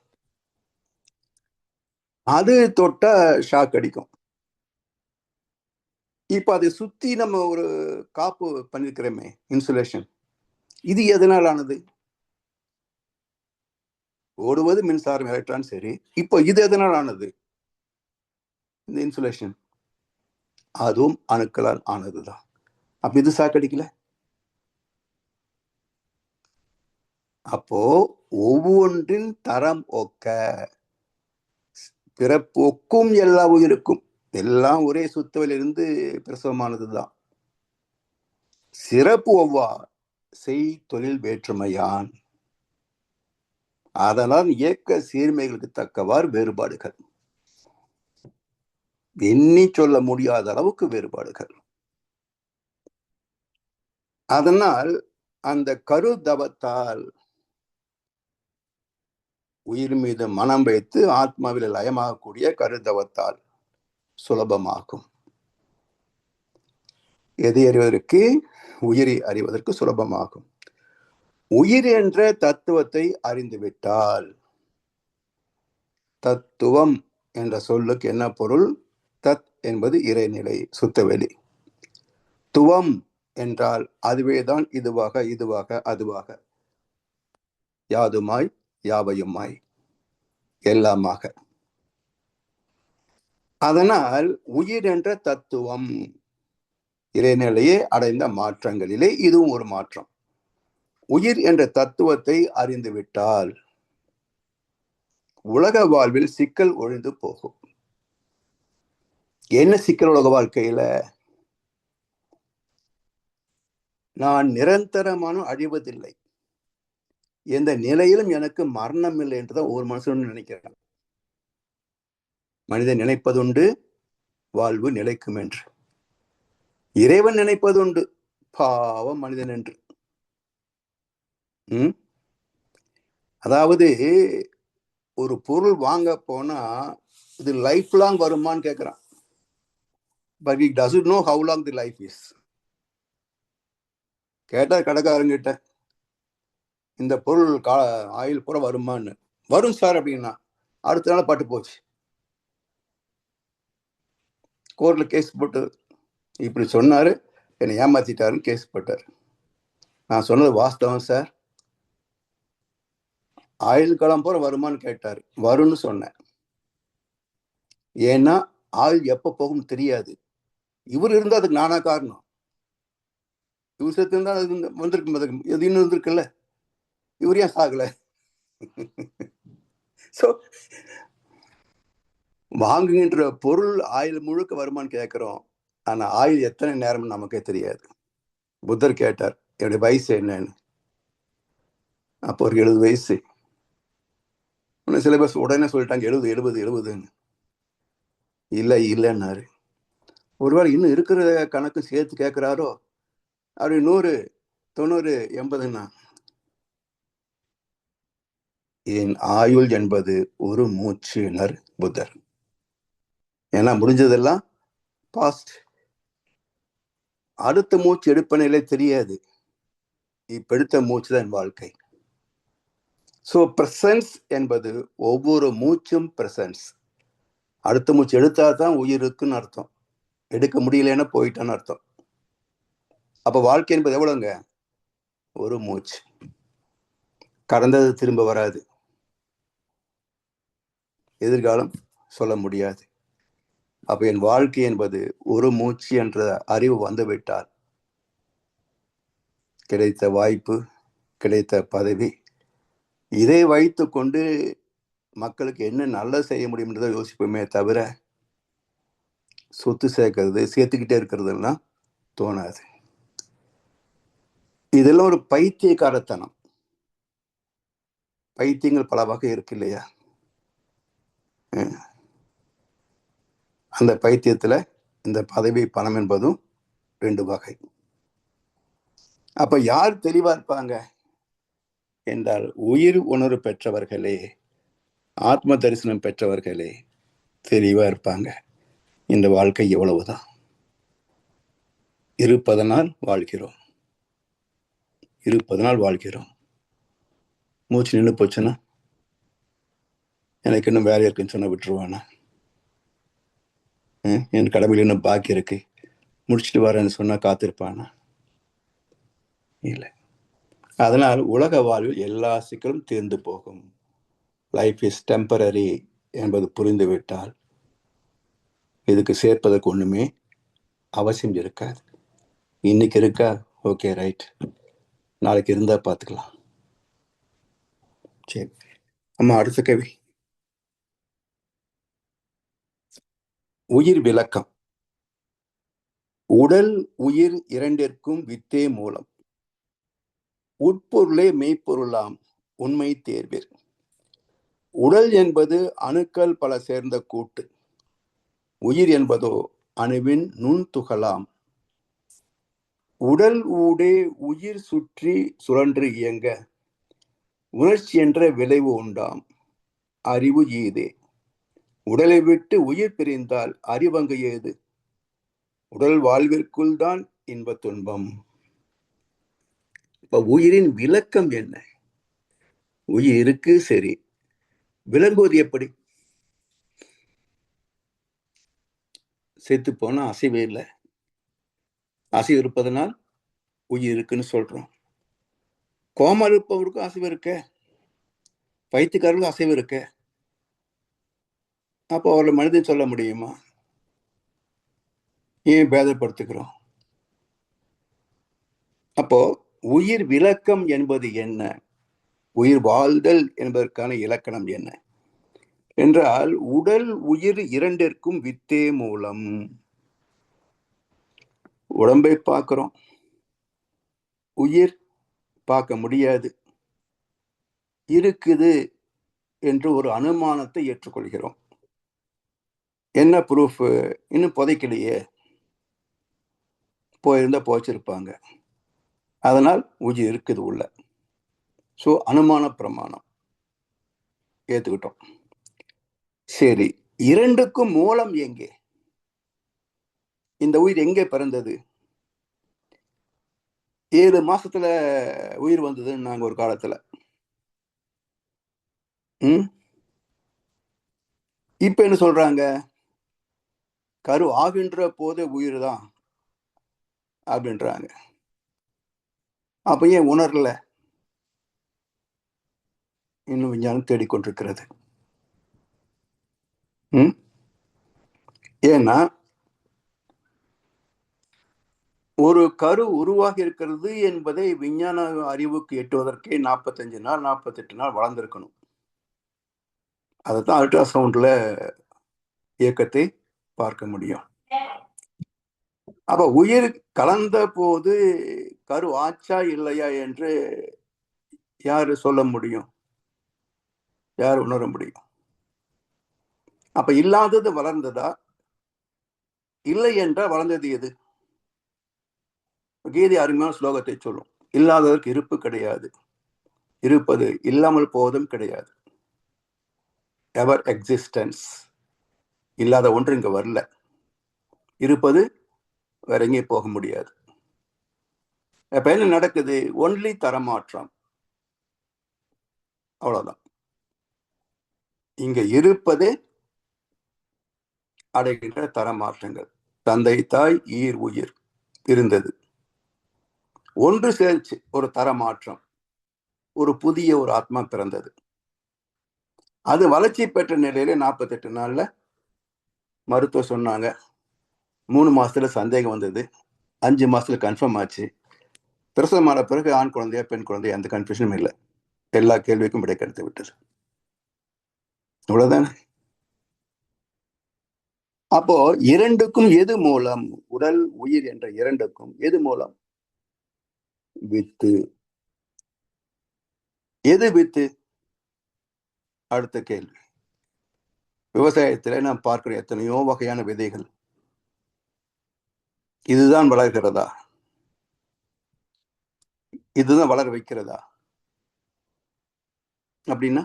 அது தொட்டா ஷாக் அடிக்கும். இப்ப அதை சுத்தி நம்ம ஒரு காப்பு பண்ணிருக்கிறோமே, இன்சுலேஷன், இது எதனால் ஆனது? ஓடுவது மின்சாரம், எலக்ட்ரான், சரி. இப்போ இது எதனால் ஆனது? இந்த இன்சுலேஷன், அதுவும் அணுக்களால் ஆனதுதான். அப்ப இது சாக்கடிக்கல? அப்போ ஒவ்வொன்றின் தரம் ஒக்க, பிறப்பு ஒக்கும் எல்லா உயிருக்கும், எல்லாம் ஒரே சுத்தவிலிருந்து பிரசவமானதுதான். சிறப்பு ஒவ்வா செய் தொழில் வேற்றுமையான். அதனால் இயக்க சீர்மைகளுக்கு தக்கவாறு வேறுபாடுகள், எண்ணி சொல்ல முடியாத அளவுக்கு வேறுபாடுகள். அதனால் அந்த கருதவத்தால் உயிர் மீது மனம் வைத்து ஆத்மாவில் லயமாகக்கூடிய கருதவத்தால் சுலபமாகும். எதை அறிவதற்கு? உயிரை அறிவதற்கு சுலபமாகும். உயிர் என்ற தத்துவத்தை அறிந்துவிட்டால், தத்துவம் என்ற சொல்லுக்கு என்ன பொருள்? தத் என்பது இறைநிலை, சுத்தவெளி. துவம் என்றால் அதுவேதான், இதுவாக இதுவாக அதுவாக, யாதுமாய் யாவையுமாய் எல்லாமாக. அதனால் உயிர் என்ற தத்துவம் இறைநிலையே அடைந்த மாற்றங்களிலே இதுவும் ஒரு மாற்றம். உயிர் என்ற தத்துவத்தை அறிந்துவிட்டால் உலக வாழ்வில் சிக்கல் ஒழிந்து போகும். என்ன சிக்கல் உலக வாழ்க்கையில? நான் நிரந்தரமான அழிவதில்லை, எந்த நிலையிலும் எனக்கு மரணம் இல்லை என்றுதான் ஒரு மனுஷன் நினைக்கிறான். மனிதன் நினைப்பதுண்டு வாழ்வு நிலைக்கும் என்று, இறைவன் நினைப்பதுண்டு பாவம் மனிதன் என்று. அதாவது ஒரு பொருள் வாங்க போனா இது லைஃப் லாங் வருமான்னு கேட்கிறான். But he doesn't know how long the life is. கேட்டா கடைக்காரங்கிட்ட, இந்த பொருள் ஆயுள் பூரா வருமான்னு. வரும் சார் அப்படின்னா அடுத்த நாள் பட்டு போச்சு. கோர்ட்ல கேஸ் போட்டு, இப்படி சொன்னாரு, என்னை ஏமாத்திட்டாருன்னு கேஸ் போட்டார். நான் சொன்னது வாஸ்தவம் சார், ஆயுள் காலம் பூரா வருமான்னு கேட்டாரு. வரும்னு சொன்னேன். ஏன்னா ஆயுள் எப்ப போகும் தெரியாது. இவர் இருந்தா அதுக்கு நானா காரணம்? இவர் சேர்த்து இருந்தா அது வந்திருக்கு, எது இன்னும் இருந்திருக்குல்ல, இவர் ஏன் சாகல? சோ வாங்குகின்ற பொருள் ஆயுள் முழுக்க வருமானு கேட்கிறோம், ஆனா ஆயுள் எத்தனை நேரம் நமக்கே தெரியாது. புத்தர் கேட்டார், என்னுடைய வயசு என்னன்னு. அப்போ ஒரு 70 வயசு. சில பேர் உடனே சொல்லிட்டாங்க 70 இல்லைன்னாரு. ஒருவேளை இன்னும் இருக்கிற கணக்கு சேர்த்து கேட்கிறாரோ, அப்படி 100, 90, 80ன்னா, என் ஆயுள் என்பது ஒரு மூச்சுனர் புத்தர். ஏன்னா முடிஞ்சதெல்லாம் பாஸ்ட், அடுத்த மூச்சு எடுப்பனிலே தெரியாது, இப்ப எடுத்த மூச்சு தான் வாழ்க்கை. சோ பிரசன்ஸ் என்பது ஒவ்வொரு மூச்சும் பிரசன்ஸ். அடுத்த மூச்சு எடுத்தா தான் உயிர் இருக்குன்னு அர்த்தம், எடுக்க முடியலன்னா போயிட்டான்னு அர்த்தம். அப்ப வாழ்க்கை என்பது எவ்வளவுங்க? ஒரு மூச்சு. கடந்தது திரும்ப வராது, எதிர்காலம் சொல்ல முடியாது. அப்ப என் வாழ்க்கை என்பது ஒரு மூச்சு என்ற அறிவு வந்துவிட்டால், கிடைத்த வாய்ப்பு, கிடைத்த பதவி, இதை வைத்து கொண்டு மக்களுக்கு என்ன நல்லது செய்ய முடியும்ன்றதை யோசிப்போமே தவிர, சொத்து சேர்க்கறது, சேர்த்துக்கிட்டே இருக்கிறதுலாம் தோணாது. இதெல்லாம் ஒரு பைத்தியக்காரத்தனம். பைத்தியங்கள் பல வகை இருக்கு இல்லையா? அந்த பைத்தியத்துல இந்த பதவி பணம் என்பதும் 2 வகை. அப்ப யார் தெளிவா இருப்பாங்க என்றால், உயிர் உணர்வு பெற்றவர்களே, ஆத்ம தரிசனம் பெற்றவர்களே தெளிவா இருப்பாங்க. இந்த வாழ்க்கை எவ்வளவுதான், இருப்பதனால் வாழ்கிறோம், இருப்பதனால் வாழ்கிறோம். மூச்சு நின்று போச்சுன்னா, எனக்கு இன்னும் வேலை இருக்குன்னு சொன்னா விட்டுருவானா? என் கடமையில் இன்னும் பாக்கி இருக்கு, முடிச்சுட்டு வரேன்னு சொன்னா காத்திருப்பானா? இல்லை. அதனால் உலக வாழ்வில் எல்லா சிக்கலும் தீர்ந்து போகும். லைஃப் இஸ் டெம்பரரி என்பது புரிந்துவிட்டால் இதுக்கு சேர்ப்பதற்கு ஒண்ணுமே அவசியம் இருக்காது. இன்னைக்கு இருக்கா, ஓகே ரைட், நாளைக்கு இருந்தா பார்த்துக்கலாம். சரி அம்மா, அடுத்த கேள்வி. உயிர் விளக்கம். உடல் உயிர் இரண்டிற்கும் வித்தே மூலம். உட்பொருளே மெய்ப்பொருளாம் உண்மை தேர்வீர். உடல் என்பது அணுக்கள் பல சேர்ந்த கூட்டு. உயிர் என்பதோ அணுவின் நுண்துகளாம். உடல் ஊடே உயிர் சுற்றி சுழன்று இயங்க உணர்ச்சி என்ற விளைவு உண்டாம். அறிவு ஈதே. உடலை விட்டு உயிர் பிரிந்தால் அறிவங்கு ஏது. உடல் வாழ்விற்குள் தான் இன்ப துன்பம். இப்ப உயிரின் விளக்கம் என்ன? உயிர் இருக்கு, சரி, விளங்குவது எப்படி? செத்து போனா அசைவே இல்லை, அசைவு இருப்பதனால் உயிர் இருக்குன்னு சொல்றோம். கோமா இருப்பவருக்கும் அசைவு இருக்க, பைத்தியக்காரர்களுக்கும் அசைவு இருக்க. அப்போ அவர்களை மனிதன் சொல்ல முடியுமா? ஏன் பேதப்படுத்துகிறோம்? அப்போ உயிர் விளக்கம் என்பது என்ன, உயிர் வாழ்தல் என்பதற்கான இலக்கணம் என்ன என்றால், உடல் உயிர் இரண்டிற்கும் வித்தே மூலம். உடம்பை பார்க்கிறோம், உயிர் பார்க்க முடியாது, இருக்குது என்று ஒரு அனுமானத்தை ஏற்றுக்கொள்கிறோம். என்ன ப்ரூஃப்? இன்னும் புதைக்கலையே, போயிருந்தா போச்சிருப்பாங்க, அதனால் உயிர் இருக்குது உள்ள. சோ அனுமான பிரமாணம் ஏத்துக்கிட்டோம். சரி, இரண்டுக்கும் மூலம் எங்கே? இந்த உயிர் எங்கே பிறந்தது? 7 மாசத்துல உயிர் வந்ததுன்னு நாங்க ஒரு காலத்துல. இப்ப என்ன சொல்றாங்க? கரு ஆகின்ற போதே உயிர் தான் அப்படின்றாங்க. அப்ப ஏன் உணரல? இன்னும் விஞ்ஞானம் தேடிக்கொண்டிருக்கிறது. ஏன்னா ஒரு கரு உருவாகி இருக்கிறது என்பதை விஞ்ஞான அறிவுக்கு எட்டுவதற்கே 45 நாள் 48 நாள் வளர்ந்திருக்கணும். அதைத்தான் அல்ட்ராசவுண்ட்ல இயக்கத்தை பார்க்க முடியும். அப்ப உயிர் கலந்த போது கரு ஆச்சா இல்லையா என்று யாரு சொல்ல முடியும்? யார் உணர முடியும்? அப்ப இல்லாதது வளர்ந்ததா, இல்லை என்றால் வளர்ந்தது எது? கீதை அருமையான ஸ்லோகத்தை சொல்லும், இல்லாததற்கு இருப்பு கிடையாது, இருப்பது இல்லாமல் போவதும் கிடையாது. எவர் எக்ஸிஸ்டன்ஸ். இல்லாத ஒன்று இங்க வரல, இருப்பது வேற எங்கேயும் போக முடியாது. இப்ப என்ன நடக்குது? ஒன்லி தரமாற்றம், அவ்வளவுதான். இங்க இருப்பதே அடைகின்ற தரமாற்றங்கள். தந்தை தாய் ஈர் உயிர் இருந்தது, ஒன்று சேர்ச்சு ஒரு தரமாற்றம், ஒரு புதிய ஒரு ஆத்மா பிறந்தது. அது வளர்ச்சி பெற்ற நிலையில 48 நாள்ல மருத்துவம் சொன்னாங்க, 3 மாசத்துல சந்தேகம் வந்தது, 5 மாசத்துல கன்ஃபார்ம் ஆச்சு. பிரசவமான பிறகு ஆண் குழந்தையா பெண் குழந்தையா அந்த கன்ஃபியூஷனும் இல்லை, எல்லா கேள்விக்கும் விடை கிடைத்து விட்டது. அவ்வளவுதானே? அப்போ இரண்டுக்கும் எது மூலம்? உடல் உயிர் என்ற இரண்டுக்கும் எது மூலம்? வித்து. எது வித்து? அடுத்த கேள்வி. விவசாயத்துல நாம் பார்க்கிற எத்தனையோ வகையான விதைகள், இதுதான் வளர்கிறதா? இதுதான் வளர வைக்கிறதா? அப்படின்னா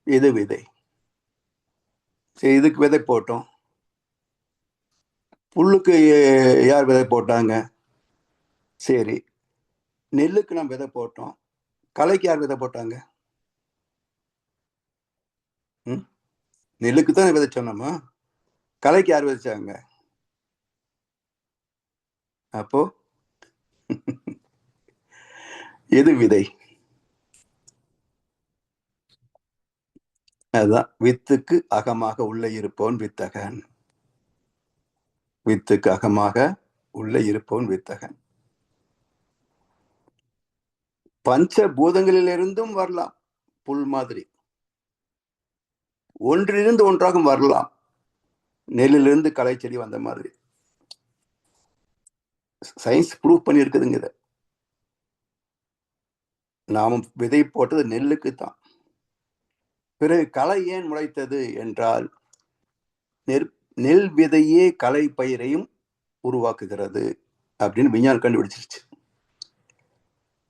எது விதை? சரி, இதுக்கு விதை போட்டோம். புல்லுக்கு யார் விதை போட்டாங்க? சரி, நெல்லுக்கு நாம் விதை போட்டோம். களைக்கு யார் விதை போட்டாங்க? நெல்லுக்கு தான் விதைச்சோம். களைக்கு யார் விதைச்சாங்க? அப்போ எது விதை? அதுதான் வித்துக்கு அகமாக உள்ள இருப்பவன் வித்தகன். வித்துக்கு அகமாக உள்ள இருப்பவன் வித்தகன். பஞ்ச பூதங்களிலிருந்தும் வரலாம் புல் மாதிரி, ஒன்றிலிருந்து ஒன்றாக வரலாம். நெல்லிலிருந்து களை செடி வந்த மாதிரி சயின்ஸ் ப்ரூவ் பண்ணி இருக்குதுங்க. இதை நாம விதை போட்டது நெல்லுக்கு தான். பிறகு களை ஏன் முளைத்தது என்றால், நெல் விதையே களை பயிரையும் உருவாக்குகிறது அப்படின்னு விஞ்ஞானம் கண்டுபிடிச்சிருச்சு.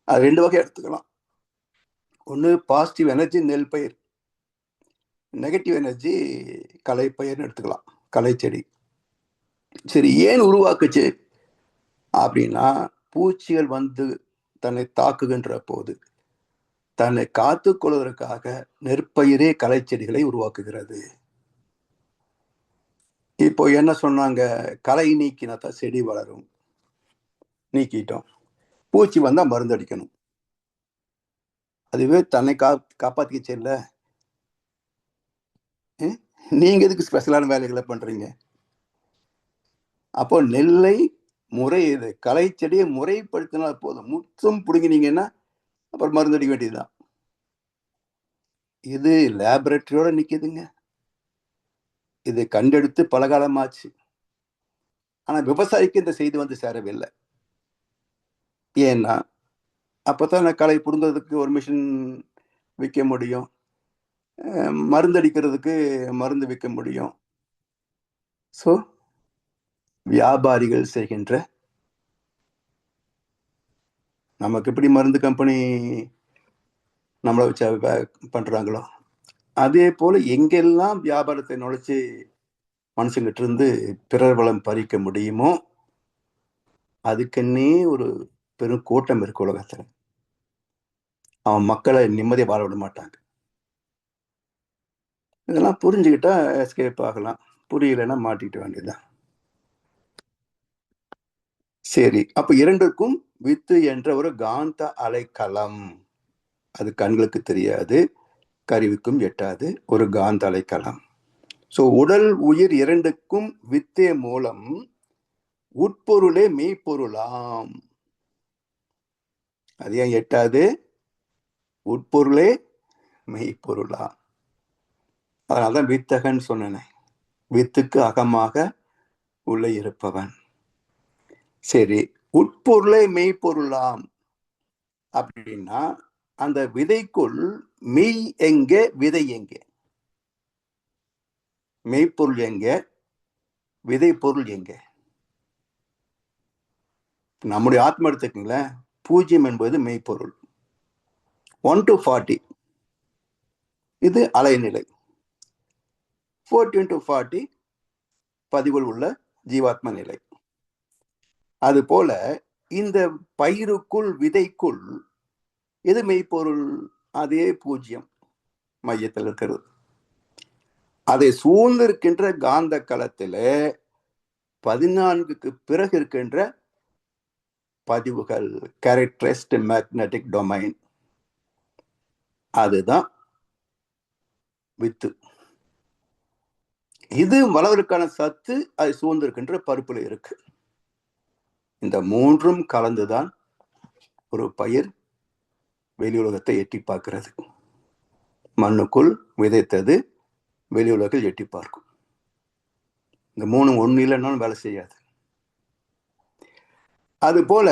அது ரெண்டு வகை எடுத்துக்கலாம். ஒன்று பாசிட்டிவ் எனர்ஜி நெல் பயிர், நெகட்டிவ் எனர்ஜி களை பயிர்னு எடுத்துக்கலாம், களை செடி. சரி, ஏன் உருவாக்குச்சு அப்படின்னா, பூச்சிகள் வந்து தன்னை தாக்குகின்ற போது தன்னை காத்துக் கொள்வதற்காக நெற்பயிரே களை செடிகளை உருவாக்குகிறது. இப்போ என்ன சொன்னாங்க? களை நீக்கினா தான் செடி வளரும். நீக்கிட்டோம். பூச்சி வந்தா மருந்து அடிக்கணும். அதுவே தன்னை காப்பாத்திக்கிச்சு இல்ல. நீங்க எதுக்கு ஸ்பெஷலான வேலைகளை பண்றீங்க? அப்போ நெல்லை முறை, இது களை செடியை முறைப்படுத்தினா போதும். முற்றும் பிடுங்கினீங்கன்னா அப்புறம் மருந்து அடிக்க வேண்டியதுதான். இது லேபரட்டரியோட நிக்குதுங்க. இது கண்டெடுத்து பல காலமாச்சு. ஆனா விவசாயிக்கு இந்த செய்தி வந்து சேரவில்லை. ஏன்னா அப்பதான் களை புடுங்கிறதுக்கு ஒரு மிஷின் விற்க முடியும், மருந்து அடிக்கிறதுக்கு மருந்து விற்க முடியும். ஸோ வியாபாரிகள் செய்கின்ற, நமக்கு எப்படி மருந்து கம்பெனி நம்மளை வச்சு பண்றாங்களோ அதே போல எங்கெல்லாம் வியாபாரத்தை நுழைச்சு மனுஷங்கிட்ட இருந்து பிறர் வளம் பறிக்க முடியுமோ அதுக்குன்னே ஒரு பெரும் கூட்டம் இருக்கு உலகத்துல. அவன் மக்களை நிம்மதியை வாழ விட மாட்டாங்க. இதெல்லாம் புரிஞ்சுக்கிட்டா எஸ்கேப் ஆகலாம், புரியலைன்னா மாட்டிக்கிட்ட வேண்டியதுதான். சரி, அப்ப இரண்டுக்கும் வித்து என்ற ஒரு காந்த அலைக்களம், அது கண்களுக்கு தெரியாது, கருவிக்கும் எட்டாது, ஒரு காந்த அலைக்களம். சோ உடல் உயிர் இரண்டுக்கும் வித்தே மூலம் உட்பொருளே மெய்ப்பொருளாம். அது ஏன் எட்டாது? உட்பொருளே மெய்ப்பொருளா. அதனால்தான் வித்தகன் சொன்னேன், வித்துக்கு அகமாக உள்ள இருப்பவன். சரி, உட்பொருளே மெய்ப்பொருளாம் அப்படின்னா அந்த விதைக்குள் மெய் எங்கே, விதை எங்கே? மெய்ப்பொருள் எங்கே, விதை பொருள் எங்கே? நம்முடைய ஆத்மா எடுத்துக்கீங்களேன், 0 என்பது மெய்ப்பொருள். 1 to 40 இது அலைநிலை. 14 to 40 பதிவுள் உள்ள ஜீவாத்ம நிலை. அது போல இந்த பயிருக்குள், விதைக்குள் எது மெய்ப்பொருள்? அதே 0 மையத்தில் இருக்கிறது. அதை சூழ்ந்திருக்கின்ற காந்த களத்தில 14க்கு பிறகு இருக்கின்ற பதிவுகள், கேரக்டரிஸ்ட் மேக்னெட்டிக் டொமைன், அதுதான் வித்து. இது வளர்வதற்கான சத்து அது சூழ்ந்திருக்கின்ற பருப்புல இருக்கு. இந்த மூன்றும் கலந்துதான் ஒரு பயிர் வெளி உலகத்தை எட்டி பார்க்கிறது. மண்ணுக்குள் விதைத்தது வெளி உலகில் எட்டி பார்க்கும். இந்த மூணும் ஒண்ணு இல்லைன்னாலும் வேலை செய்யாது. அது போல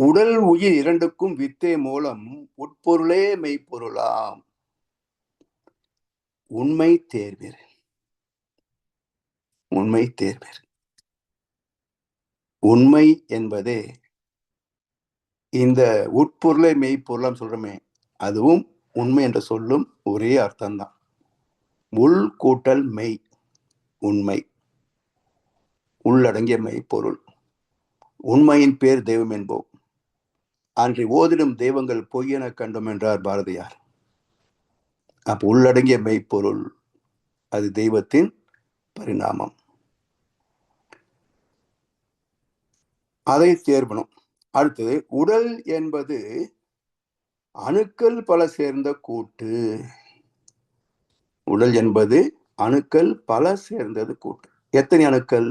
உடல் உயிர் இரண்டுக்கும் வித்தே மூலம் உட்பொருளே மெய்ப்பொருளாம். உண்மை தேர்வீர். உண்மை தேர்வீர். உண்மை என்பதே இந்த உட்பொருளை மெய்ப்பொருளாம் சொல்றமே, அதுவும் உண்மை என்ற சொல்லும் ஒரே அர்த்தம்தான். உள் கூட்டல் மெய், உண்மை, உள்ளடங்கிய மெய்ப்பொருள். உண்மையின் பேர் தெய்வம் என்போம். அன்றி ஓதிடும் தெய்வங்கள் பொய்யென கண்டோம் என்றார் பாரதியார். அப்ப உள்ளடங்கிய மெய்ப்பொருள் அது தெய்வத்தின் பரிணாமம். அதை தேர்வணும். அடுத்தது, உடல் என்பது அணுக்கள் பல சேர்ந்த கூட்டு. உடல் என்பது அணுக்கள் பல சேர்ந்தது கூட்டு. எத்தனை அணுக்கள்?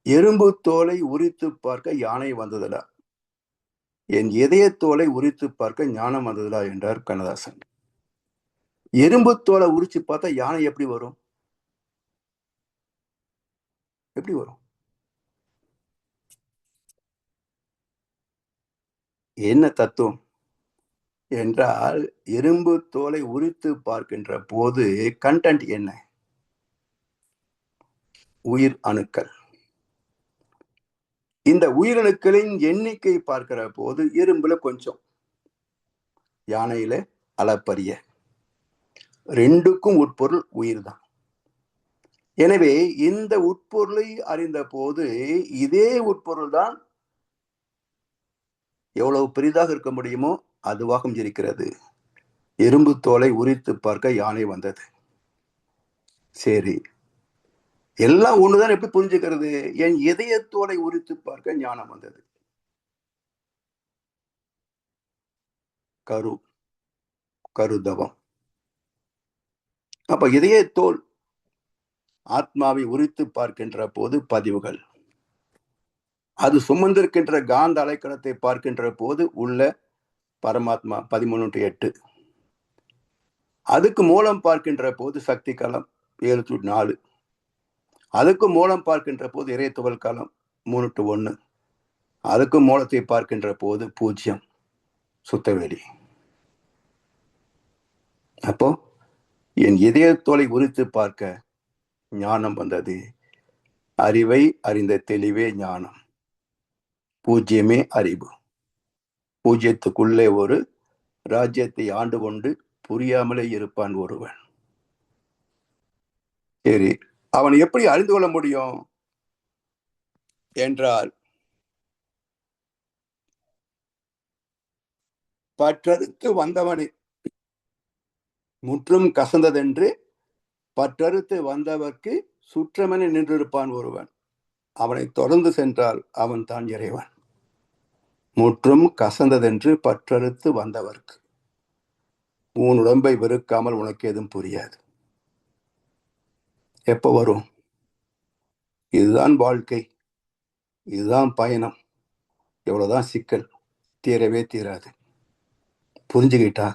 எறும்பு தோலை உரித்து பார்க்க யானை வந்ததுடா, என் இதய தோலை உரித்து பார்க்க ஞானம் வந்ததுடா என்றார் கண்ணதாசன். எறும்பு தோலை உரிச்சு பார்த்தா யானை எப்படி வரும்? எப்படி வரும்? என்ன தத்துவம் என்றால், எறும்பு தோலை உரித்து பார்க்கின்ற போது கண்டென்ட் என்ன? உயிர் அணுக்கள். இந்த உயிரணுக்களின் எண்ணிக்கை பார்க்கிற போது எறும்புல கொஞ்சம், யானையில அளப்பரிய. ரெண்டுக்கும் உட்பொருள் உயிர் தான். எனவே இந்த உட்பொருளை அறிந்த போது இதே உட்பொருள் தான் எவ்வளவு பெரிதாக இருக்க முடியுமோ அதுவாகவும் இருக்கிறது. எறும்பு தோலை உரித்து பார்க்க யானை வந்தது. சரி, எல்லாம் ஒண்ணுதான், எப்படி புரிஞ்சுக்கிறது? என் இதய தோலை உரித்து பார்க்க ஞானம் வந்தது. கருதவம். அப்ப இதய தோல் ஆத்மாவை உரித்து பார்க்கின்ற போது பதிவுகள், அது சுமந்திருக்கின்ற காந்த அலைக்கணத்தை பார்க்கின்ற போது உள்ள பரமாத்மா 13:8. அதுக்கு மூலம் பார்க்கின்ற போது சக்தி களம் 7:4. அதுக்கு மூலம் பார்க்கின்ற போது இறை துகள் காலம் 3:1. அதுக்கு மூலத்தை பார்க்கின்ற போது 0 சுத்தவெளி. அப்போ என் இதய தோலை உரித்து பார்க்க ஞானம் வந்தது. அறிவை அறிந்த தெளிவே ஞானம். பூஜ்யமே அறிவு. பூஜ்யத்துக்குள்ளே ஒரு ராஜ்யத்தை ஆண்டு கொண்டு புரியாமலே இருப்பான் ஒருவன். சரி, அவன் எப்படி அறிந்து கொள்ள முடியும் என்றால், பற்றறுத்து வந்தவனை முற்றும் கசந்ததென்று பற்றறுத்து வந்தவர்க்கு சுற்றமென நின்றிருப்பான் ஒருவன். அவனை தொடர்ந்து சென்றால் அவன் தான் இறைவன். முற்றும் கசந்ததென்று பற்றறுத்து வந்தவர்க்கு. உன் உடம்பை வெறுக்காமல் உனக்கு எதுவும் புரியாது. எப்ப வரும்? இதுதான் வாழ்க்கை, இதுதான் பயணம், எவ்வளவுதான் சிக்கல், தீரவே தீராது. புரிஞ்சுக்கிட்டா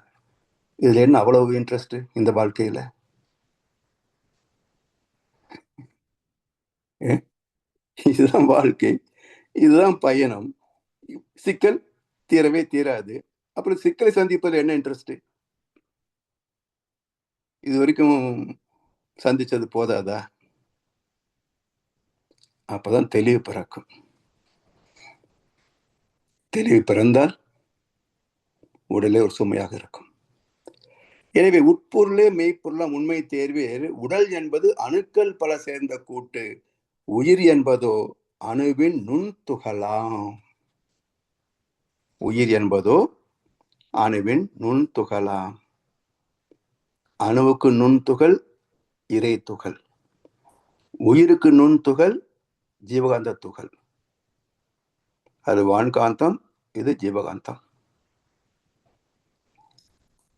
இதுல என்ன அவ்வளவு இன்ட்ரெஸ்ட் இந்த வாழ்க்கையில? இதுதான் வாழ்க்கை, இதுதான் பயணம், சிக்கல் தீரவே தீராது. அப்புறம் சிக்கலை சந்திப்பதில் என்ன இன்ட்ரெஸ்ட்? இது வரைக்கும் சந்திச்சது போதாதா? அப்பதான் தெளிவு பிறக்கும். தெளிவு பிறந்தால் உடலே ஒரு சுமையாக இருக்கும். எனவே உட்பொருளே மெய்ப்பொருளாம் உண்மை தேர்வில் உடல் என்பது அணுக்கள் பல சேர்ந்த கூட்டு. உயிர் என்பதோ அணுவின் நுண்துகளாம். உயிர் என்பதோ அணுவின் நுண்துகளாம். அணுவுக்கு நுண்துகள் இறை துகள், உயிருக்கு நுண்துகள் ஜீவகாந்த துகள். அது வான்காந்தம், இது ஜீவகாந்தம்.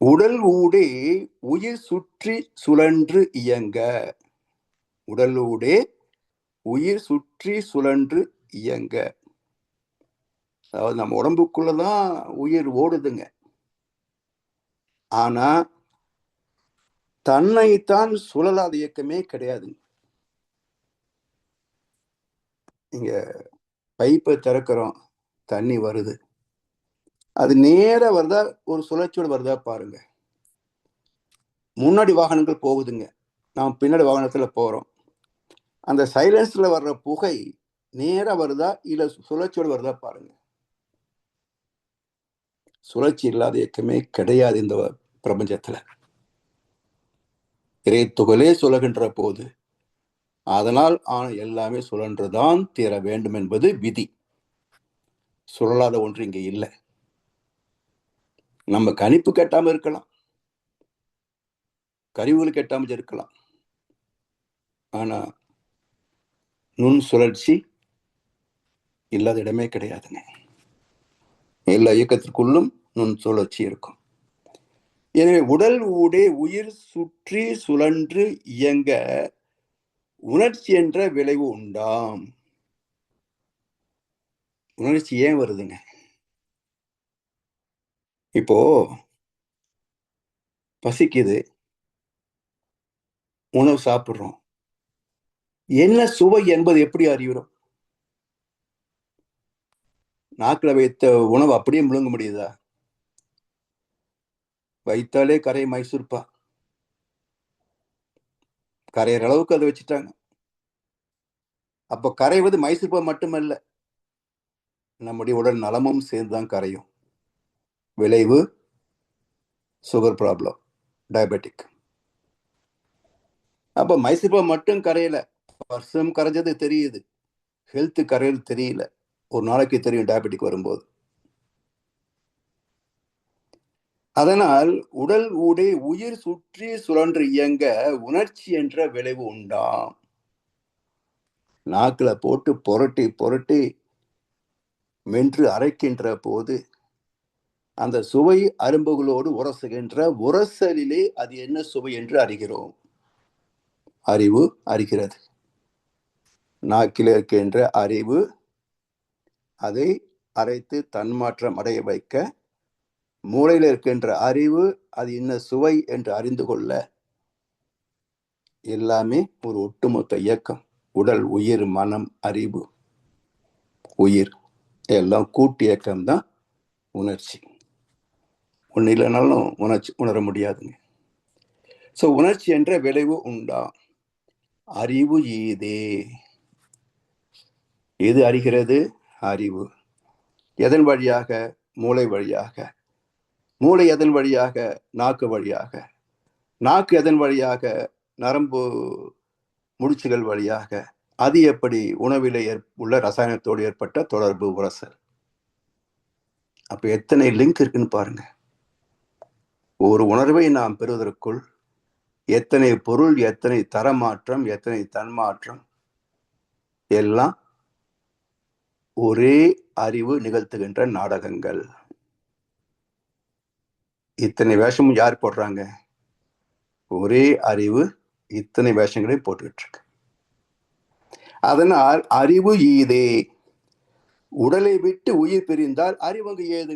உடல் ஊடே உயிர் சுற்றி சுழன்று இயங்க. உடல் ஊடே உயிர் சுற்றி சுழன்று இயங்க. அதாவது நம்ம உடம்புக்குள்ளதான் உயிர் ஓடுதுங்க. ஆனா தன்னைத்தான் சுழலாத இயக்கமே கிடையாது. நீங்க பைப்பை திறக்கிறோம், தண்ணி வருது, அது நேர வருதா ஒரு சுழற்சியோடு வருதா பாருங்க. முன்னாடி வாகனங்கள் போகுதுங்க, நாம் பின்னாடி வாகனத்துல போறோம். அந்த சைலன்ஸ்ல வர்ற புகை நேரா வருதா இல்ல சுழற்சியோடு வருதா பாருங்க. சுழற்சி இல்லாத இயக்கமே கிடையாது இந்த பிரபஞ்சத்துல. இறை துகளே சுழகின்ற போது அதனால் ஆன எல்லாமே சுழன்றுதான் தீர வேண்டும் என்பது விதி. சுழலாத ஒன்று இங்க இல்லை. நம்ம கணிப்பு கட்டாம இருக்கலாம், கருவிகள் கட்டாம இருக்கலாம், ஆனா நுண் சுழற்சி இல்லாத இடமே கிடையாதுங்க. எல்லா இயக்கத்திற்குள்ளும் நுண் சுழற்சி இருக்கும். எனவே உடல் ஊடே உயிர் சுற்றி சுழன்று இயங்க உணர்ச்சி என்ற விளைவு உண்டாம். உணர்ச்சி ஏன் வருதுங்க? இப்போ பசிக்குது, உணவு சாப்பிடுறோம். என்ன சுவை என்பது எப்படி அறிகிறோம்? நாக்கில் வைத்த உணவு அப்படியே முழுங்க முடியுதா? வைத்தாலே கரை மைசூர்பா, கரையிற அளவுக்கு அதை வச்சுட்டாங்க. அப்போ கரைவது மைசூர்பா மட்டுமல்ல, நம்முடைய உடல் நலமும் சேர்ந்துதான் கரையும். விளைவு சுகர் ப்ராப்ளம், டயபெட்டிக். அப்ப மைசூர்பா மட்டும் கரையல, வருஷம் கரைஞ்சது தெரியுது, ஹெல்த் கரையது தெரியல. ஒரு நாளைக்கு தெரியும் டயபெட்டிக் வரும்போது. அதனால் உடல் ஊடே உயிர் சுற்றி சுழன்று இயங்க உணர்ச்சி என்ற விளைவு உண்டாம். நாக்குல போட்டு புரட்டி புரட்டி மென்று அரைக்கின்ற போது அந்த சுவை அரும்புகளோடு உரசுகின்ற உரசலிலே அது என்ன சுவை என்று அறிகிறோம். அறிவு அறிகிறது. நாக்கில் இருக்கின்ற அறிவு அதை அரைத்து தன்மாற்றம் அடைய வைக்க, மூளையில் இருக்கின்ற அறிவு அது என்ன சுவை என்று அறிந்து கொள்ள, எல்லாமே ஒரு ஒட்டுமொத்த இயக்கம். உடல், உயிர், மனம், அறிவு, உயிர் எல்லாம் கூட்டு இயக்கம் தான் உணர்ச்சி. ஒன்று இல்லைனாலும் உணர்ச்சி உணர முடியாதுங்க. ஸோ உணர்ச்சி என்ற விளைவு உண்டா? அறிவு ஈதே. எது அறிகிறது? அறிவு. எதன் வழியாக? மூளை வழியாக. மூளை எதன் வழியாக? நாக்கு வழியாக. நாக்கு எதன் வழியாக? நரம்பு முடிச்சுகள் வழியாக. அது எப்படி? உணவிலே உள்ள ரசாயனத்தோடு ஏற்பட்ட தொடர்பு, உரசல். அப்ப எத்தனை லிங்க் இருக்குன்னு பாருங்க. ஒரு உணர்வை நாம் பெறுவதற்குள் எத்தனை பொருள், எத்தனை தரமாற்றம், எத்தனை தன்மாற்றம், எல்லாம் ஒரே அறிவு நிகழ்த்துகின்ற நாடகங்கள். இத்தனை வேஷமும் யார் போடுறாங்க? ஒரே அறிவு இத்தனை வேஷங்களையும் போட்டுக்கிட்டு இருக்கு. அதனால் அறிவு ஈதே. உடலை விட்டு உயிர் பிரிந்தால் அறிவு அங்கு ஏது?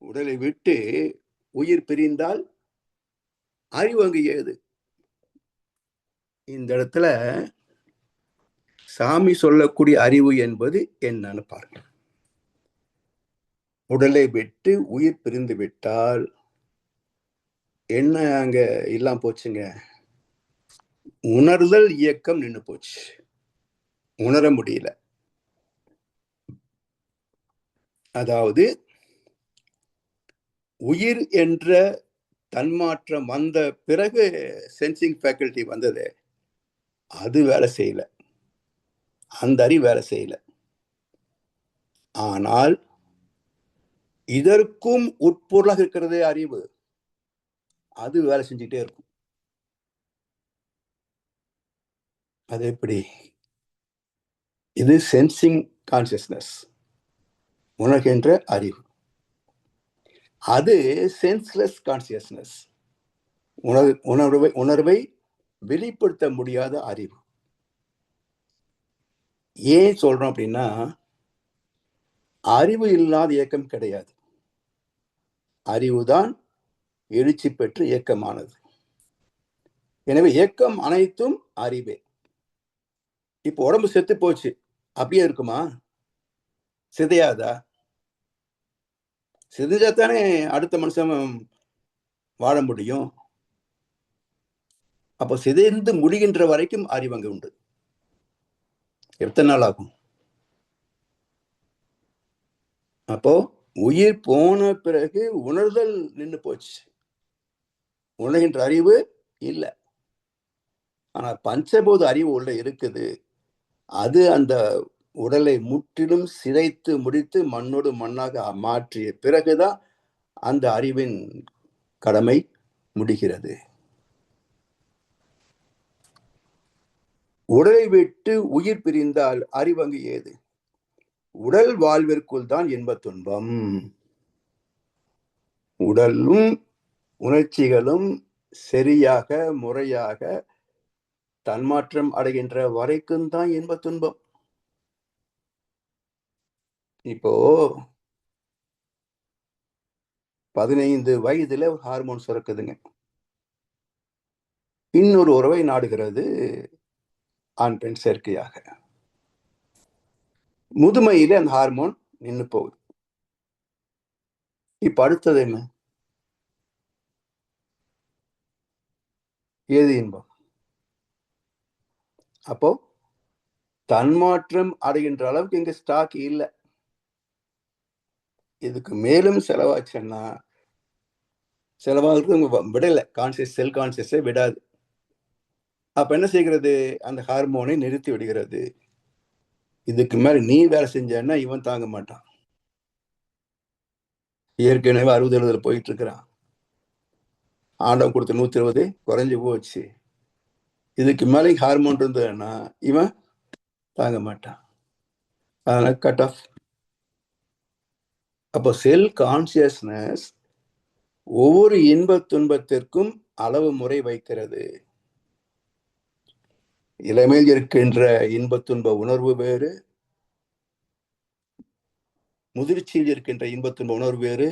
உடலை விட்டு உயிர் பிரிந்தால் அறிவு அங்கு ஏது? இந்த இடத்துல சாமி சொல்லக்கூடிய அறிவு என்பது என்னன்னு பாருங்க. உடலை விட்டு உயிர் பிரிந்து விட்டால் என்ன அங்க இல்லாம போச்சுங்க? உணர்தல் இயக்கம் நின்று போச்சு. உணர முடியல. அதாவது உயிர் என்ற தன்மாற்றம் வந்த பிறகு சென்சிங் ஃபேக்கல்டி வந்தது, அது வேலை செய்யல, அந்த அறிவு வேலை செய்யல. ஆனால் இதற்கும் உட்பொருளாக இருக்கிறதே அறிவு, அது வேலை செஞ்சுட்டே இருக்கும். அது எப்படி? இது சென்சிங் கான்சியஸ்னஸ், உணர்கின்ற அறிவு. அது சென்ஸ்லெஸ் கான்சியஸ்னஸ், உணர்வை வெளிப்படுத்த முடியாத அறிவு. ஏன் சொல்றோம் அப்படின்னா, அறிவு இல்லாத இயக்கம் கிடையாது. அறிவுதான் எழுச்சி பெற்று இயக்கமானது. எனவே இயக்கம் அனைத்தும் அறிவே. இப்போ உடம்பு செத்து போச்சு, அப்படியே இருக்குமா? சிதையாதா? சிதைஞ்சாத்தானே அடுத்த மனுஷன் வாழ முடியும். அப்போ சிதைந்து முடிகின்ற வரைக்கும் அறிவு அங்க உண்டு. எத்தனை நாள் ஆகும்? அப்போ உயிர் போன பிறகு உணர்தல் நின்று போச்சு, உணர்கின்ற அறிவு இல்லை. ஆனா பஞ்சபூத அறிவு உள்ள இருக்குது. அது அந்த உடலை முற்றிலும் சிதைத்து முடித்து மண்ணோடு மண்ணாக மாற்றிய பிறகுதான் அந்த அறிவின் கடமை முடிகிறது. உடலை விட்டு உயிர் பிரிந்தால் அறிவங்கு ஏது? உடல் வாழ்விற்குள் தான் இன்பத் துன்பம். உடலும் உணர்ச்சிகளும் சரியாக முறையாக தன்மாற்றம் அடைகின்ற வரைக்கும் தான் இன்பத் துன்பம். இப்போ 15 வயதுல ஒரு ஹார்மோன் சுரக்குதுங்க. இன்னொரு உறவை நாடுகிறது ஆண் பெண் சேர்க்கையாக. முதுமையில அந்த ஹார்மோன் நின்று போகுது. இப்ப அடுத்தது என்ன? ஏது இன்பம்? அப்போ தன்மாற்றம் அடைகின்ற அளவுக்கு இங்க ஸ்டாக் இல்லை. இதுக்கு மேலும் செலவாச்சுன்னா செலவாகிறது விடல, கான்சியஸ் செல் கான்சியஸை விடாது. அப்ப என்ன செய்கிறது? அந்த ஹார்மோனை நிறுத்தி விடுகிறது. இதுக்கு மேல நீ வேலை செஞ்சன்னா இவன் தாங்க மாட்டான். ஏற்கனவே 60-70 போயிட்டு இருக்கிறான். ஆண்டவன் கொடுத்த 120 குறைஞ்சு போச்சு. இதுக்கு மேலே ஹார்மோன் இருந்ததுன்னா இவன் தாங்க மாட்டான். அதனால கட் ஆஃப். அப்போ செல் கான்சியஸ்னஸ் ஒவ்வொரு இன்ப துன்பத்திற்கும் அளவு முறை வைக்கிறது. இளமையில் இருக்கின்ற இன்ப துன்ப உணர்வு வேறு, முதிர்ச்சியில் இருக்கின்ற இன்ப துன்ப உணர்வு வேறு,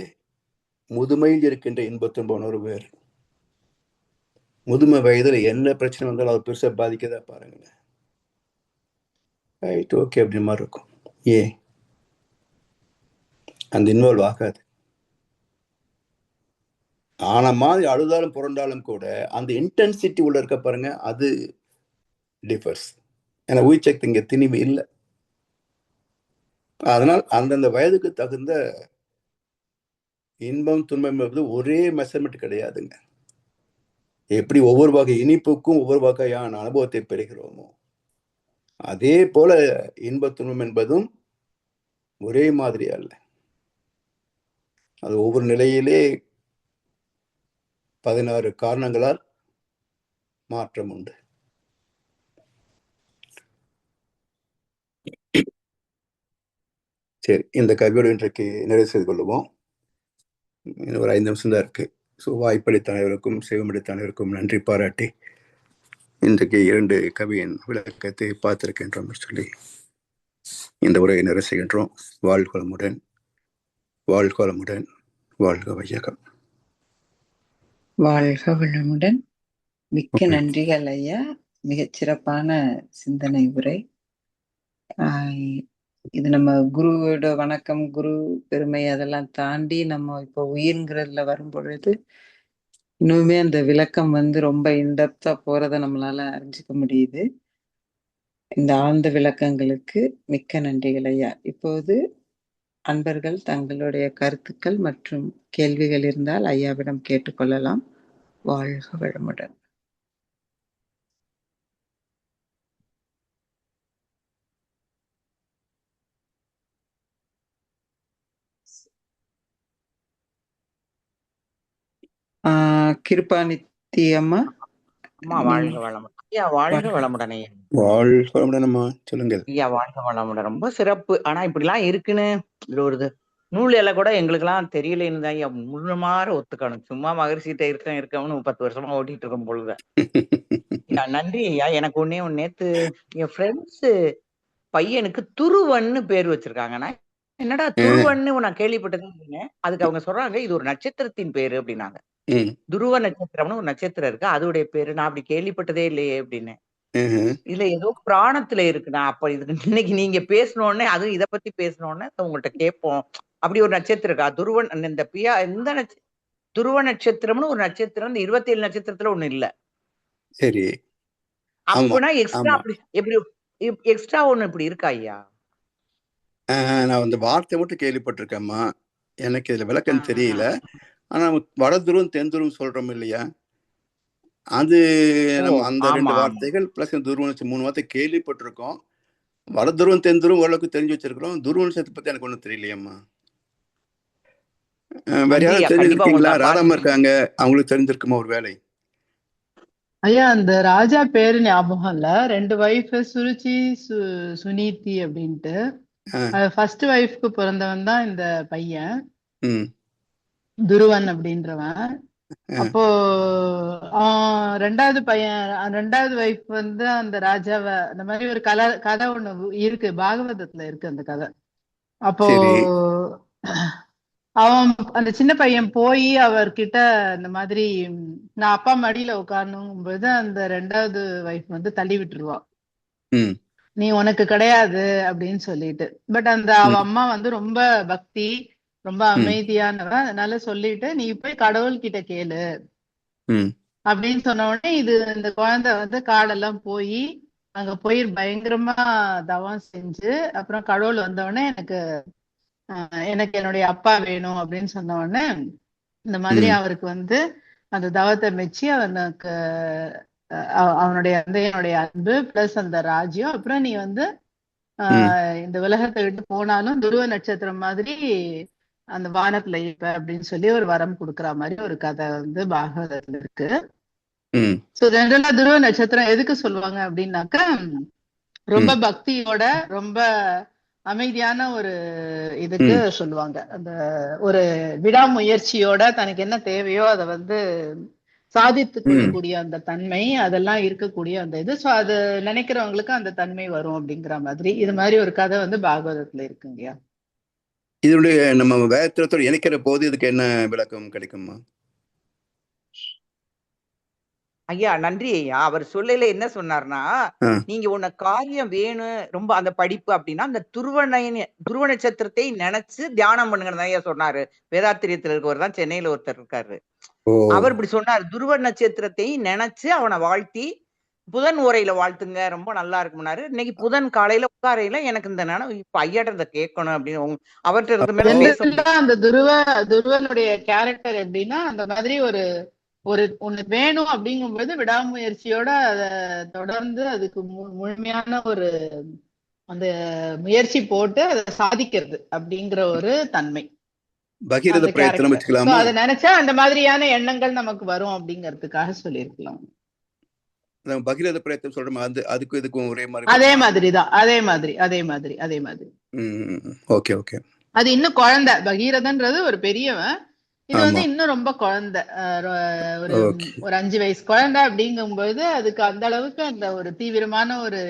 முதுமையில் இருக்கின்ற இன்ப துன்ப உணர்வு வேறு. முதுமை வயதுல என்ன பிரச்சனை வந்தாலும் அது பெருசா பாதிக்கதா பாருங்களேன். ரைட், ஓகே அப்படி மாதிரி இருக்கும். ஏன் அந்த இன்வால்வ் ஆகாது. ஆன மாதிரி அழுதாலும் புரண்டாலும் கூட அந்த இன்டென்சிட்டி உள்ள இருக்க பாருங்க, அது டிஃபர்ஸ். ஏன்னா உயிர் சக்தி இங்க திணிவு இல்லை. அதனால் அந்தந்த வயதுக்கு தகுந்த இன்பம் துன்பம் என்பது ஒரே மெஷர்மெண்ட் கிடையாதுங்க. எப்படி ஒவ்வொரு வகை இனிப்புக்கும் ஒவ்வொரு வகையான அனுபவத்தை பெறுகிறோமோ அதே போல இன்ப துன்பம் என்பதும் ஒரே மாதிரி அல்ல. அது ஒவ்வொரு நிலையிலே 16 காரணங்களால் மாற்றம் உண்டு. சரி, இந்த கவியோடு இன்றைக்கு நிறைவு செய்து கொள்ளுவோம். ஒரு 5 நிமிஷம் தான் இருக்கு. ஸோ வாய்ப்பளித்த அனைவருக்கும் செவிமடுத்த அனைவருக்கும் நன்றி பாராட்டி இன்றைக்கு 2 கவியின் விளக்கத்தை பார்த்திருக்கின்றோம் சொல்லி இந்த உரையை நிறைவு செய்கின்றோம். வாழ்க வளமுடன், வாழ்க வளமுடன், வாழ்க வையகம். வாழ்க வளமுடன். மிக்க நன்றிகள் ஐயா. மிகச் சிறப்பான சிந்தனை உரை. இது நம்ம குருவோட வணக்கம், குரு பெருமை அதெல்லாம் தாண்டி நம்ம இப்போ உயிர்ங்கிறதுல வரும் பொழுது இன்னுமே அந்த விளக்கம் ரொம்ப இன்டெப்தா போறதை நம்மளால அறிஞ்சிக்க முடியுது. இந்த ஆழ்ந்த விளக்கங்களுக்கு மிக்க நன்றிகள் ஐயா. இப்போது அன்பர்கள் தங்களுடைய கருத்துக்கள் மற்றும் கேள்விகள் இருந்தால் ஐயாவிடம் கேட்டுக்கொள்ளலாம். வாழ்க வளமுடன். கிருபாநித்தி அம்மா. வாழ்க வளமுடன் ஐயா. வாழ்க வளமுடன் ஐயா. வாழ்க வளமுடன் அம்மா, சொல்லுங்க ஐயா. வாழ்க வளமுடன். ரொம்ப சிறப்பு. ஆனா இப்படிலாம் இருக்குன்னு இதுல ஒரு நூல் எல்லாம் கூட எங்களுக்கு எல்லாம் தெரியலன்னு தான் ஐயா முழுமாற ஒத்துக்கணும். சும்மா மகரிஷிட்ட இருக்கவனு 10 வருஷமா ஓட்டிட்டு இருக்கும் பொழுது. நன்றி ஐயா. எனக்கு ஒண்ணு நேத்து என் ஃப்ரெண்ட்ஸ் பையனுக்கு துருவன்னு பேர் வச்சிருக்காங்கன்னா, என்னடா துருவன்னு நான் கேள்விப்பட்டது இல்லைங்க. அதுக்கு அவங்க சொல்றாங்க இது ஒரு நட்சத்திரத்தின் பேரு அப்படின்னாங்க. துருவ நட்சத்திரம்னு ஒரு நட்சத்திரம் இருக்கு, அதோடைய பேரு. நான் அப்படி கேள்விப்பட்டதே இல்லையே அப்படின்னு. இதுல ஏதோ பிராணத்துல இருக்குண்ணா. அப்ப இதுக்கு இன்னைக்கு நீங்க பேசணும்னே, அதுவும் இதை பத்தி பேசணும்னு உங்கள்கிட்ட கேட்போம். அப்படி ஒரு நட்சத்திரம் இருக்கா? துருவன் இந்த பியா எந்த துருவ நட்சத்திரம்னு ஒரு நட்சத்திரம் இந்த 27 நட்சத்திரத்துல ஒண்ணு இல்ல. சரி. ஆமா அப்பனா எக்ஸ்ட்ரா ஆமா. அப்படி எப்படி எக்ஸ்ட்ரா ஒண்ணு இப்படி இருக்கா ஐயா? நான் அந்த வார்த்தை மட்டும் கேள்விப்பட்டிருக்கேம்மா. எனக்கு இதுல ஆ, விளக்கம் ஆ, தெரியல. ஆ. ஆனா வடதுருவம் தென்துருவம் சொல்றோம் இல்லையா, அது ஓ நம்ம அந்த ஆமா 2 ஆமா. வார்த்தைகள் பிளஸ் துருவ நட்சத்திரம் 3 வார்த்தை கேள்விப்பட்டிருக்கோம். வடதுருவம் தென்துருவம் ஓரளவுக்கு தெரிஞ்சு வச்சிருக்கிறோம். துருவ நட்சத்திரத்தை பத்தி எனக்கு ஒன்றும் தெரியலையேம்மா. வேற நன்றி யாராவது ஐயா. கண்டிப்பா தெரிஞ்சிருக்கீங்களா? உங்களுக்கு ராதாமா பார்த்து இருக்காங்க, அவங்களுக்கு தெரிஞ்சிருக்குமா ஒரு வேலை? ஐயா அந்த ராஜா பேரு ஞாபகம் இல்ல. 2 வைஃப் சுருச்சி சுனீதி அப்படின்ட்டு. ஆ, ஃபர்ஸ்ட் வைஃப்க்கு பிறந்தவன் தான் இந்த பையன் ம், துருவன் அப்படின்றவன். ஆ, அப்போ ரெண்டாவது பையன் ரெண்டாவது வைஃப் வந்து அந்த ராஜாவை அந்த மாதிரி ஒரு கதை ஒண்ணு இருக்கு, பாகவதத்துல இருக்கு அந்த கதை. அப்போ சரி. அவன் அந்த சின்ன பையன் போய் அவர்கிட்ட இந்த மாதிரி நான் அப்பா மடியில உட்காரணும் போது அந்த ரெண்டாவது வைஃப் வந்து தள்ளி விட்டுருவான், ம், நீ உனக்கு கிடையாது அப்படின்னு சொல்லிட்டு. பட் அந்த அவ ம், அம்மா வந்து ரொம்ப பக்தி, ரொம்ப ம், அமைதியானவ, அதனால சொல்லிட்டு நீ போய் கடவுள் கிட்ட கேளு ம், அப்படின்னு சொன்ன உடனே இந்த குழந்தை வந்து காடெல்லாம் போய் அங்க போய் பயங்கரமா தவம் செஞ்சு அப்புறம் கடவுள் வந்த உடனே எனக்கு என்னுடைய அப்பா வேணும் அப்படின்னு சொன்ன உடனே இந்த மாதிரி ம், அவருக்கு வந்து அந்த தவத்தை மெச்சி அவனுக்கு அவனுடைய தந்தையனுடைய அன்பு பிளஸ் அந்த ராஜ்யம், அப்புறம் நீ வந்து ம், இந்த உலகத்தை விட்டு போனாலும் துருவ நட்சத்திரம் மாதிரி அந்த வானத்துல இருப்ப அப்படின்னு சொல்லி ஒரு வரம் கொடுக்குற மாதிரி ஒரு கதை வந்து பாகவதத்துல இருக்கு. ம், சோ ஜெனரலா துருவ நட்சத்திரம் எதுக்கு சொல்லுவாங்க அப்படின்னாக்க ரொம்ப ம், பக்தியோட ரொம்ப அமைதியான ஒரு இதுக்கு ம், சொல்லுவாங்க. அந்த ஒரு விடாமுயற்சியோட தனக்கு என்ன தேவையோ அதை வந்து சாதித்து ம். கொள்ளக்கூடிய அந்த தன்மை அதெல்லாம் இருக்கக்கூடிய அந்த இது. சோ அது நினைக்கிறவங்களுக்கு அந்த தன்மை வரும் அப்படிங்கிற மாதிரி இது மாதிரி ஒரு கதை வந்து பாகவதத்துல இருக்குங்கய்யா. இதனுடைய நம்ம வேதத்தோட இணைக்கிற போது இதுக்கு என்ன விளக்கம் கிடைக்குமா? ஐயா நன்றி ஐயா. அவர் சொல்லல என்ன சொன்னார்னா, ஆ, நீங்க உன்ன காரியம் வேணும் ரொம்ப அந்த படிப்பு அப்படின்னா அந்த துருவ நட்சத்திரத்தை நினைச்சு தியானம் பண்ணுங்கன்னு ஐயா சொன்னாரு. வேதாத்திரியத்துல இருக்கவர் தான், சென்னையில ஒருத்தர் இருக்காரு. ஓ, அவர் இப்படி சொன்னார், துருவ நட்சத்திரத்தை நினைச்சு அவனை வாழ்த்தி புதன் ஓரையில வாழ்த்துங்க ரொம்ப நல்லா இருக்கும்னாரு. இன்னைக்கு புதன் காலையில உட்காரையில எனக்கு இந்த நினைவு இப்ப ஐயாட்ட இதை கேட்கணும் அப்படின்னு அவர்கிட்ட இருக்கு மேல பேச ஜெனரலா அந்த துருவனுடைய கேரக்டர் எப்படின்னா அந்த மாதிரி ஒரு ஒண்ணு வேணும் அப்படிங்கும்போது விடாமுயற்சியோட அதை தொடர்ந்து அதுக்கு முழுமையான ஒரு அந்த முயற்சி போட்டு அதை சாதிக்கிறது அப்படிங்கிற ஒரு தன்மை பகீரத அந்த பிரயத்தனம் கேரக்டர். வச்சுக்கலாமா? அதை நினைச்சா அந்த மாதிரியான எண்ணங்கள் நமக்கு வரும் அப்படிங்கறதுக்காக சொல்லியிருக்கலாம். நம்ம பகீரத பிரயத்தனம் சொல்றோம், அதுக்கும் இதுக்கும் ஒரே மாதிரி அதே வருமா? மாதிரிதான், அதே மாதிரி. Okay okay. அது இன்னும் குழந்தை, பகீரதன்றது ஒரு பெரியவன், இது வந்து ஆமா. இன்னும் ரொம்ப குழந்தை, ஒரு ஓகே. ஒரு 5 வயசு குழந்தை அப்படிங்கும்போது அதுக்கு அந்த அளவுக்கு அந்த ஒரு தீவிரமான ஒரு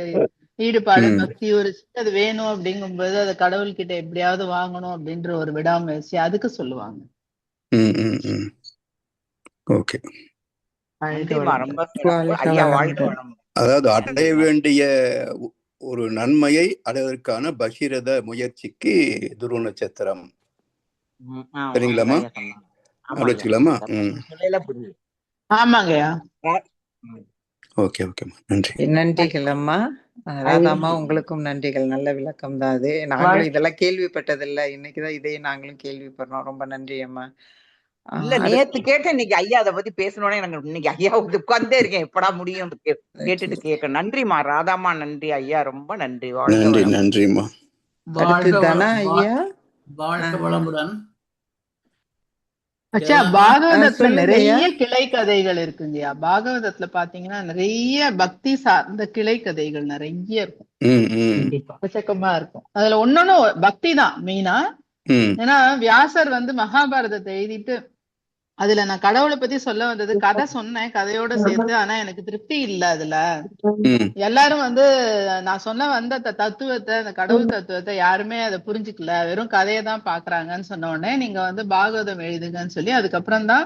ஈடுபாடு ம், பக்தி ஒரு அது வேணும் அப்படிங்கும்போது அதை கடவுள்கிட்ட எப்படியாவது வாங்கணும் அப்படின்ற ஒரு விடாமுயற்சி அதுக்கு சொல்லுவாங்க. ம், ம், ம். ஓகே. நன்றிமா, ரொம்ப சிறப்பு வாழ்க ஐயா. வாழ்க வளமுடன். வளம். அதாவது அடைய நன்றிமா. வேண்டிய ஒரு நன்மையை அடைவதற்கான பகீரத முயற்சிக்கு துருவ நட்சத்திரம். ஆமா, சரிங்களாம்மா? ஐயா சொன்னாங்க. ஆமா அப்படி ஐயா. வச்சுக்கலாமா? சொல்லல புரியுது. ஆமாங்கய்யா. ம். ஓகே ஓகேம்மா, நன்றி. நன்றிகள் அம்மா. ராதாம்மா, உங்களுக்கும் நன்றிகள். நல்ல விளக்கம் தான் அது. நாங்களும் இதெல்லாம் கேள்விப்பட்டதில்லை, இன்னைக்குதான் இதையே நாங்களும் கேள்விப்படுறோம். ரொம்ப நன்றி அம்மா. இல்ல நேத்து கேட்டேன், இன்னைக்கு ஐயா அதை பத்தி பேசணும்னே எனக்கு இன்னைக்கு ஐயா உட்கார்ந்தே இருக்கேன், எப்படா முடியும் கேட்டுட்டு கேட்க. நன்றிமா ராதாமா, நன்றி ஐயா, ரொம்ப நன்றி. வாழ்க நன்றி வளம். நன்றிம்மா. அடுத்து தானா ஐயா? வாழ்க வளமுடன். அச்சா, எல்லாமே பாகவதத்துல சொல்லுங்கய்யா. நிறைய கிளை கதைகள் இருக்குங்கய்யா. பாகவதத்துல பாத்தீங்கன்னா நிறைய பக்தி சார்ந்த கிளை கதைகள் நிறைய இருக்கும், ம், ம், எக்கச்சக்கமா இருக்கும். அதுல ஒன்னொன்னு பக்தி தான் மெயினா. ம், ஏன்னா வியாசர் வந்து மகாபாரதத்தை எழுதிட்டு அதுல நான் கடவுளை பத்தி சொல்ல வந்தது கதை சொன்னேன் கதையோட சேர்த்து, ஆனா எனக்கு திருப்தி இல்ல அதுல. ம், எல்லாரும் வந்து நான் சொன்ன வந்த தத்துவத்தை, அந்த கடவுள் தத்துவத்தை யாருமே அதை புரிஞ்சுக்கல, வெறும் கதையை தான் பாக்குறாங்கன்னு சொன்ன உடனே நீங்க வந்து பாகவதம் எழுதுங்கன்னு சொல்லி அதுக்கப்புறம் தான்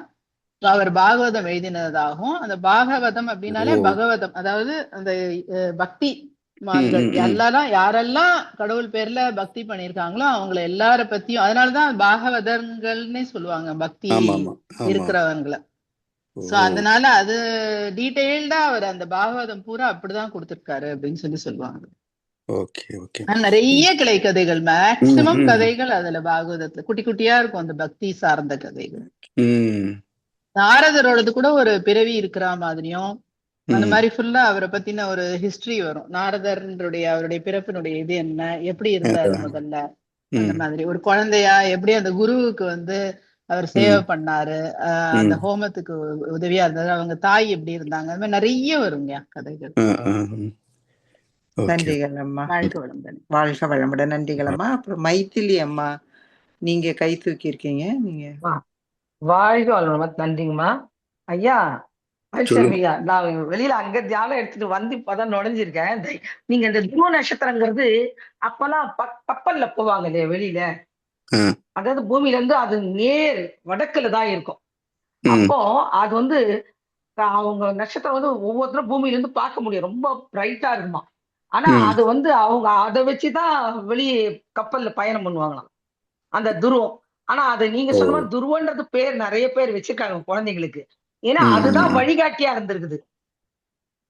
அவர் பாகவதம் எழுதினதாகும். அந்த பாகவதம் அப்படின்னாலே ஓ. பகவதம், அதாவது அந்த பக்தி மார்கள் எல்லாரும் யாரெல்லாம் கடவுள் பேர்ல பக்தி பண்ணிருக்காங்களோ அவங்கள எல்லார பத்தியும், அதனாலதான் பாகவதர்கள்னே சொல்லுவாங்க பக்தி இருக்கிறவங்கள. சோ அதனால அது டீடைல்டா அவர் அந்த பாகவதம் பூரா அப்படிதான் கொடுத்திருக்காரு அப்படின்னு சொல்லுவாங்க. நிறைய கிளை கதைகள், மேக்சிமம் கதைகள் அதுல பாகவதத்துல குட்டி குட்டியா இருக்கும், அந்த பக்தி சார்ந்த கதைகள். நாரதரோடது கூட ஒரு பிறவி இருக்கிற மாதிரியும் அந்த மாதிரி ஃபுல்லா அவரை பத்தின ஒரு ஹிஸ்டரி வரும். நாரதருடைய அவருடைய பிறப்பினுடைய இது என்ன, எப்படி இருந்தாரு முதல்ல, அந்த மாதிரி ஒரு குழந்தையா எப்படி அந்த குருவுக்கு அவர் சேவை பண்ணாரு, அந்த ஹோமத்துக்கு உதவியா இருந்தாரு, அவங்க தாய் எப்படி இருந்தாங்க, அந்த மாதிரி நிறைய வருங்க கதைகள். நன்றிகள் அம்மா. வாழ்க வளமுடன். நன்றிகள் அம்மா. அப்புறம் மைத்திலி அம்மா, நீங்க கை தூக்கி இருக்கீங்க. நீங்க வாழ்க வளமுடன். நன்றிங்கம்மா. ஐயா ஐயா, நான் வெளியில அங்க தியானம் எடுத்துட்டு வந்து இப்பதான் நுழைஞ்சிருக்கேன். நீங்க இந்த துருவ நட்சத்திரங்கிறது அப்பெல்லாம் கப்பல்ல போவாங்க இல்லையா வெளியில, அதாவது பூமியில இருந்து அது நேர் வடக்குல தான் இருக்கும். அப்போ அது அவங்க நட்சத்திரம் ஒவ்வொருத்தரும் பூமியில இருந்து பார்க்க முடியும், ரொம்ப பிரைட்டா இருக்குமா. ஆனா அது அவங்க அதை வச்சுதான் வெளியே கப்பல்ல பயணம் பண்ணுவாங்களாம் அந்த துருவம். ஆனா அது நீங்க சொன்ன மாதிரி துருவன்றது பேர் நிறைய பேர் வச்சிருக்காங்க குழந்தைங்களுக்கு. ஏன்னா அதுதான் வழிகாட்டியா இருந்திருக்குது.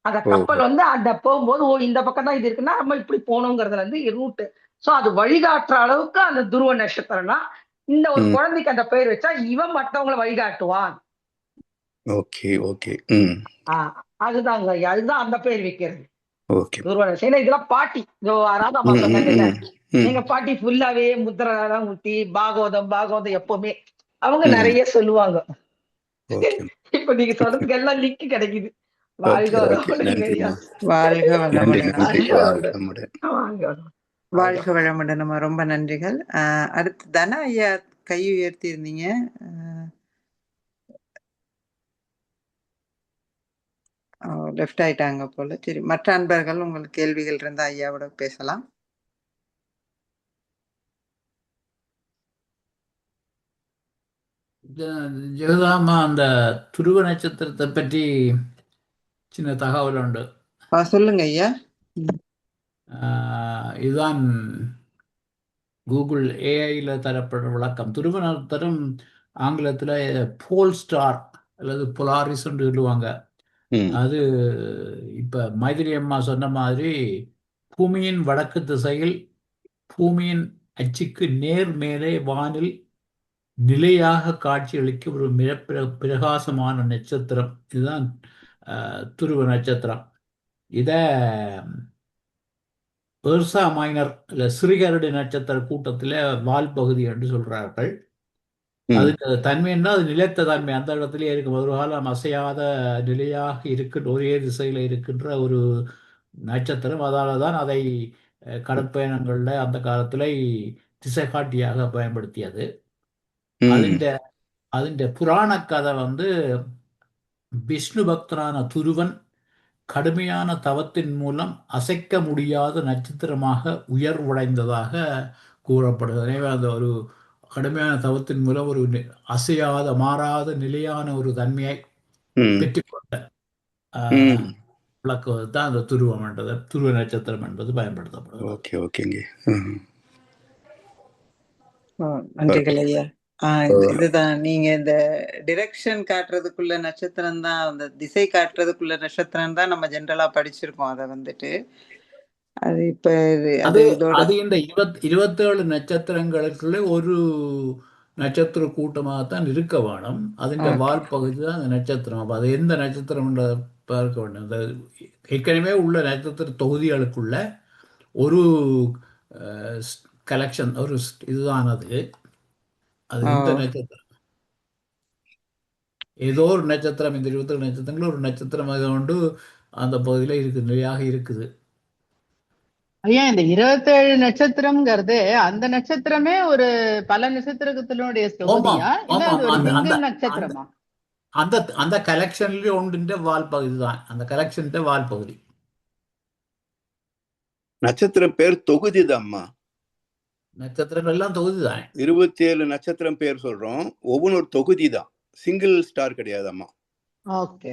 அந்த கப்பல் அந்த போகும்போது இந்த பக்கம் தான் இது இருக்குன்னா நம்ம இப்படி போகணுங்கிறதுல ரூட்டு. சோ அது வழிகாட்டுற அளவுக்கு அந்த துருவ நட்சத்திரம்னா இந்த ஒரு குழந்தைக்கு அந்த பேர் வச்சா இவன் மற்றவங்களை வழிகாட்டுவான். அதுதாங்க, அதுதான் அந்த பேர் வைக்கிறது துருவ நட்சத்திரம். இதெல்லாம் பாட்டி ராதாமா சொன்னாங்கல்ல, எங்க பாட்டி ஃபுல்லாவே முத்திரைதான் ஊத்தி பாகவதம் எப்பவுமே அவங்க நிறைய சொல்லுவாங்க. இப்ப நீங்க சொல்றதுக்கு எல்லாம் லிங்க் கிடைக்குது. வாழ்க வளமுடன். நம்ம ரொம்ப நன்றிகள். அடுத்து தன ஐயா கை உயர்த்தி இருந்தீங்க. லெஃப்ட் ஆயிட்டாங்க போல. சரி, மற்ற அன்பர்கள் உங்களுக்கு கேள்விகள் இருந்தா ஐயாவோட பேசலாம். ஜெகதாமா, அந்த துருவ நட்சத்திரத்தை பற்றி சின்ன தகவல் உண்டு. சொல்லுங்க ஐயா. இதுதான் கூகுள் ஏஐல தரப்படுற விளக்கம். துருவ நட்சத்திரம் ஆங்கிலத்துல போல் ஸ்டார் அல்லது பொலாரிஸ் என்று சொல்லுவாங்க. அது இப்ப மைதிலி அம்மா சொன்ன மாதிரி பூமியின் வடக்கு திசையில் பூமியின் அச்சுக்கு நேர் மேலே வானில் நிலையாக காட்சியளிக்கும் ஒரு மிக பிரகாசமான நட்சத்திரம். இதுதான் துருவ நட்சத்திரம். இத பெர்சா மைனர் இல்ல சிறுகரடி நட்சத்திர கூட்டத்தில் வால் பகுதி என்று சொல்றார்கள். அதுக்கு தன்மைன்னா அது நிலைத்த தன்மை, அந்த இடத்திலே இருக்கும், ஒரு காலம் அசையாத நிலையாக இருக்கின்ற ஒரே திசையில இருக்கின்ற ஒரு நட்சத்திரம். அதனால தான் அதை கடற்பயணங்கள்ல அந்த காலத்துல திசை காட்டியாக பயன்படுத்தியது. அதிண்ட புராண கதை விஷ்ணு பக்தரான துருவன் கடுமையான தவத்தின் மூலம் அசைக்க முடியாத நட்சத்திரமாக உயர்வடைந்ததாக கூறப்படுகிறது. எனவே அந்த ஒரு கடுமையான தவத்தின் மூலம் ஒரு அசையாத மாறாத நிலையான ஒரு தன்மையை பெற்றுக்கொண்ட விளக்குவது தான் அந்த துருவம் என்றது, துருவ நட்சத்திரம் என்பது பயன்படுத்தப்படுகிறது. நன்றிகள் ஐயா. இதுதான் நீங்க இந்த டிரெக்ஷன் காட்டுறதுக்குள்ள நட்சத்திரம் தான், அந்த திசை காட்டுறதுக்குள்ள நட்சத்திரம் தான் நம்ம ஜென்ரலா படிச்சிருக்கோம். அதை அது இப்ப அது இந்த 27 நட்சத்திரங்களுக்குள்ள ஒரு நட்சத்திர கூட்டமாகத்தான் இருக்க வேணும். அதிண்ட வால் பகுதி தான் அந்த நட்சத்திரம். அப்ப அது எந்த நட்சத்திரம் பார்க்க வேண்டும். அந்த ஏற்கனவே உள்ள நட்சத்திர தொகுதிகளுக்குள்ள ஒரு கலெக்ஷன், ஒரு இதுதான் அது இந்த நட்சத்திரம். ஏதோ ஒரு நட்சத்திரம், இந்த 27 நட்சத்திரங்கள் ஒரு நட்சத்திரம் கொண்டு அந்த பகுதியில இருக்கு, நிலையாக இருக்குது. ஐயா, இந்த 27 நட்சத்திரம்ங்கிறது அந்த நட்சத்திரமே ஒரு பல நட்சத்திரத்தினுடைய தொகுதியா இல்ல அது ஒரு சிங்கிள் நட்சத்திரமா? அந்த கலெக்ஷன்ல ஒன்றுன்ற வால் பகுதி தான் அந்த கலெக்ஷன் வால் பகுதி. நட்சத்திரம் பேர் தொகுதி தான்மா. நட்சத்திரங்கள் எல்லாம் தொகுதி தான். 27 நட்சத்திரம் பேர் சொல்றோம், ஒவ்வொரு ஒரு தொகுதி தான், சிங்கிள் ஸ்டார் கிடையாதம்மா. ஓகே.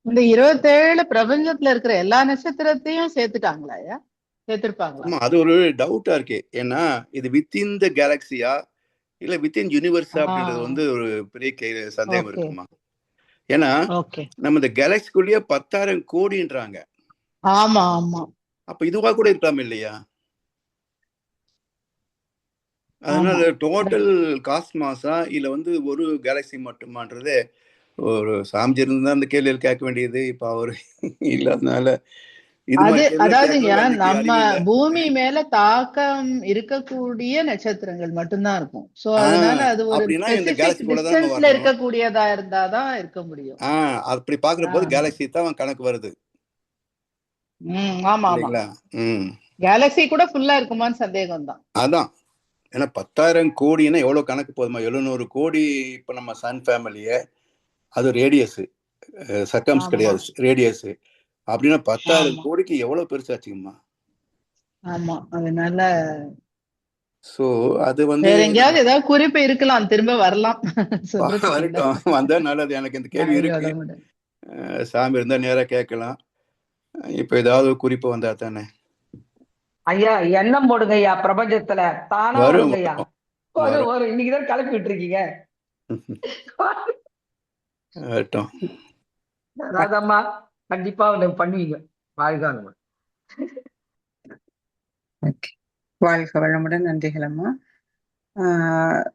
இந்த 27 பிரபஞ்சத்துல இருக்கிற எல்லா நட்சத்திரத்தையும் சேர்த்துட்டாங்களா ஐயா? சேர்த்திருப்பாங்களா? ஆமா, அது ஒரு டவுட்டா இருக்கு. ஏன்னா இது வித்தின் த கேலக்சியா இல்ல வித்தின் யூனிவர்ஸா அப்படின்றது வந்து ஒரு பெரிய சந்தேகம் ஓகே இருக்குமா. ஏன்னா ஓகே. நம்ம இந்த கேலக்சிக்குள்ளேயே 10,000 கோடின்றாங்க. ஆமா ஆமா அப்ப இதுவா கூட இருக்கலாம் இல்லையா? ஆமா. அதனால டோட்டல் காஸ்மாஸா இல்ல வந்து ஒரு கேலக்சி மட்டுமான்றது ஒரு சாமிஜி இருந்தா அந்த கேள்வியில் கேட்க வேண்டியது. இப்ப அவரு இல்லாதனால இது அது மாதிரி கேள்வி அதாவதுங்க, கேட்கறதுக்கு அன்னைக்கு நம்ம அறிவு இல்ல. பூமி மேல தாக்கம் இருக்கக்கூடிய நட்சத்திரங்கள் மட்டும்தான் இருக்கும். சோ அதனால அது ஒரு அப்படின்னா இந்த ஸ்பெசிபிக் கேலக்சிக்குள்ள தான் நம்ம டிஸ்டன்ஸ்ல வரணும். இருக்கக்கூடியதா இருந்தாதான் இருக்க முடியும். அப்படி பாக்குற போது கேலக்சி தான் கணக்கு வருது ஆமா ஆமா. இல்லைங்களா? கேலக்சி கூட ஃபுல்லா இருக்குமான்னு சந்தேகம் தான். அதான். ஏன்னா 10,000 கோடின்னா எவ்வளவு கணக்கு போதுமா? 700 கோடி. இப்ப நம்ம சன் ஃபேமிலிய அது ரேடியஸ் சர்க்கம்ஸ் ஆமா கிடையாது, ரேடியஸ். அப்படின்னா 10,000 ஆமா கோடிக்கு எவ்வளவு பெருசாச்சுங்கம்மா. ஆமா. அதனால சோ அது வந்து வேற எங்கேயாவது ஏதாவது குறிப்பு இருக்கலாம், திரும்ப வரலாம் சொல்றதுக்கு இல்ல. வரட்டும், வந்தா நல்லது. எனக்கு இந்த கேள்வி வாழ்க இருக்கு. வளமுடன். சாமி இருந்தா நேரா கேட்கலாம். இப்ப ஏதாவது குறிப்பு வந்தா தானே ஐயா எண்ணம் போடுங்க ஐயா, பிரபஞ்சத்துல தானா வரும். வருங்க ஐயா. வரும் இன்னைக்குதான் கிளப்பி விட்டுருக்கீங்க. வரட்டும். ராதம்மா கண்டிப்பா பண்ணுவீங்க. வாழ்க வளமுடன். வாழ்க வளமுடன். நன்றிகள் அம்மா.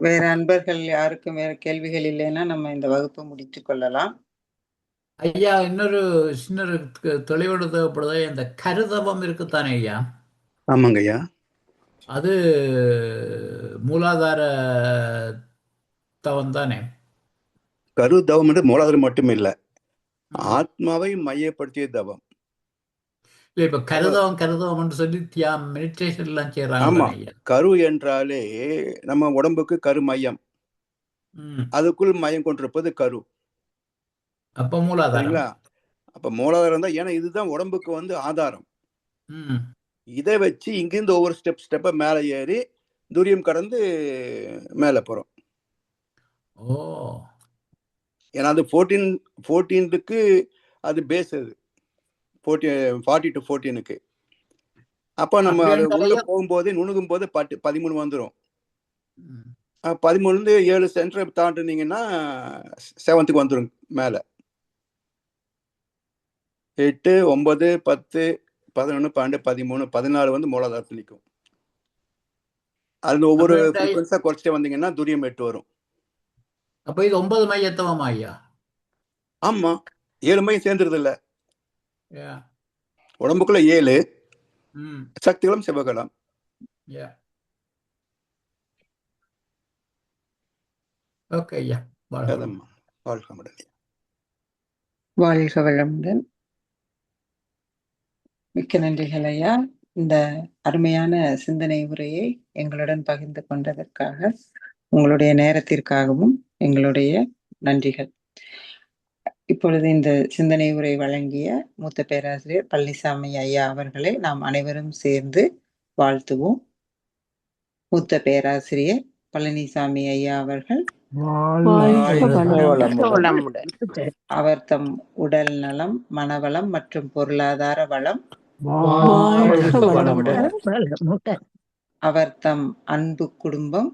வேற அன்பர்கள் யாருக்கும் வேற கேள்விகள் இல்லைன்னா நம்ம இந்த வகுப்பை முடித்துக் கொள்ளலாம். ஐயா, இன்னொரு சின்ன தெளிவோடு தேவைப்படுதா? இந்த கருதவம் இருக்குத்தானே ஐயா? ஆமாங்க ஐயா. அது மூலாதார தவம் தானே? கரு தவம் என்று மூலாதாரம் மட்டும் இல்ல, ஆத்மாவை மையப்படுத்திய தவம். இல்ல, இப்ப கருதவம் சொல்லி மெடிடேஷன் எல்லாம் ஆமா, செய்யறாங்க. கரு என்றாலே நம்ம உடம்புக்கு கரு மையம், அதுக்குள் மையம் கொண்டிருப்பது கரு. அப்ப மூலாதாரம். அப்ப மூலாதாரம் தான். ஏன்னா இதுதான் உடம்புக்கு வந்து ஆதாரம். இதை வச்சு இங்கிருந்து ஒவ்வொரு ஸ்டெப்பா மேல ஏறி துரியம் கடந்து மேல போறோம். ஏன்னா அது 14க்கு அது பேஸ், அது 40 to 14க்கு. அப்ப நம்ம அது உள்ள போகும்போது நுணுகும் போது 13 வந்துடும். 13 7 சென்டர் தாண்டினீங்கன்னா 7க்கு வந்துடும் மேல. 8 9 10 11 12 13 14 வந்து மூலாதாரத்தில் நிற்கும். அது ஒவ்வொரு ஃப்ரீக்வன்ஸா குறைச்சிட்டே வந்தீங்கன்னா துரியம் 8 வரும். அப்ப இது 9 மையத்தவமா ஐயா? ஆமா, 7 மையம் சேர்ந்துருது இல்ல உடம்புக்குள்ள 7 சக்திகளும் சிவகலம். வாழ்க வளமுடன். மிக்க நன்றிகள் ஐயா. இந்த அருமையான சிந்தனை உரையை எங்களுடன் பகிர்ந்து கொண்டதற்காக உங்களுடைய நேரத்திற்காகவும் எங்களுடைய நன்றிகள். இப்பொழுது இந்த சிந்தனை உரை வழங்கிய மூத்த பேராசிரியர் பழனிசாமி ஐயா அவர்களை நாம் அனைவரும் சேர்ந்து வாழ்த்துவோம். மூத்த பேராசிரியர் பழனிசாமி ஐயா அவர்கள் அவர் தம் உடல் நலம், மனவளம் மற்றும் பொருளாதார வளம், அவர் தம் அன்பு குடும்பம்,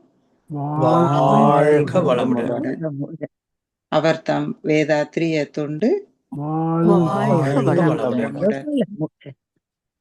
அவர் தம் வேதாத்திரிய தொண்டு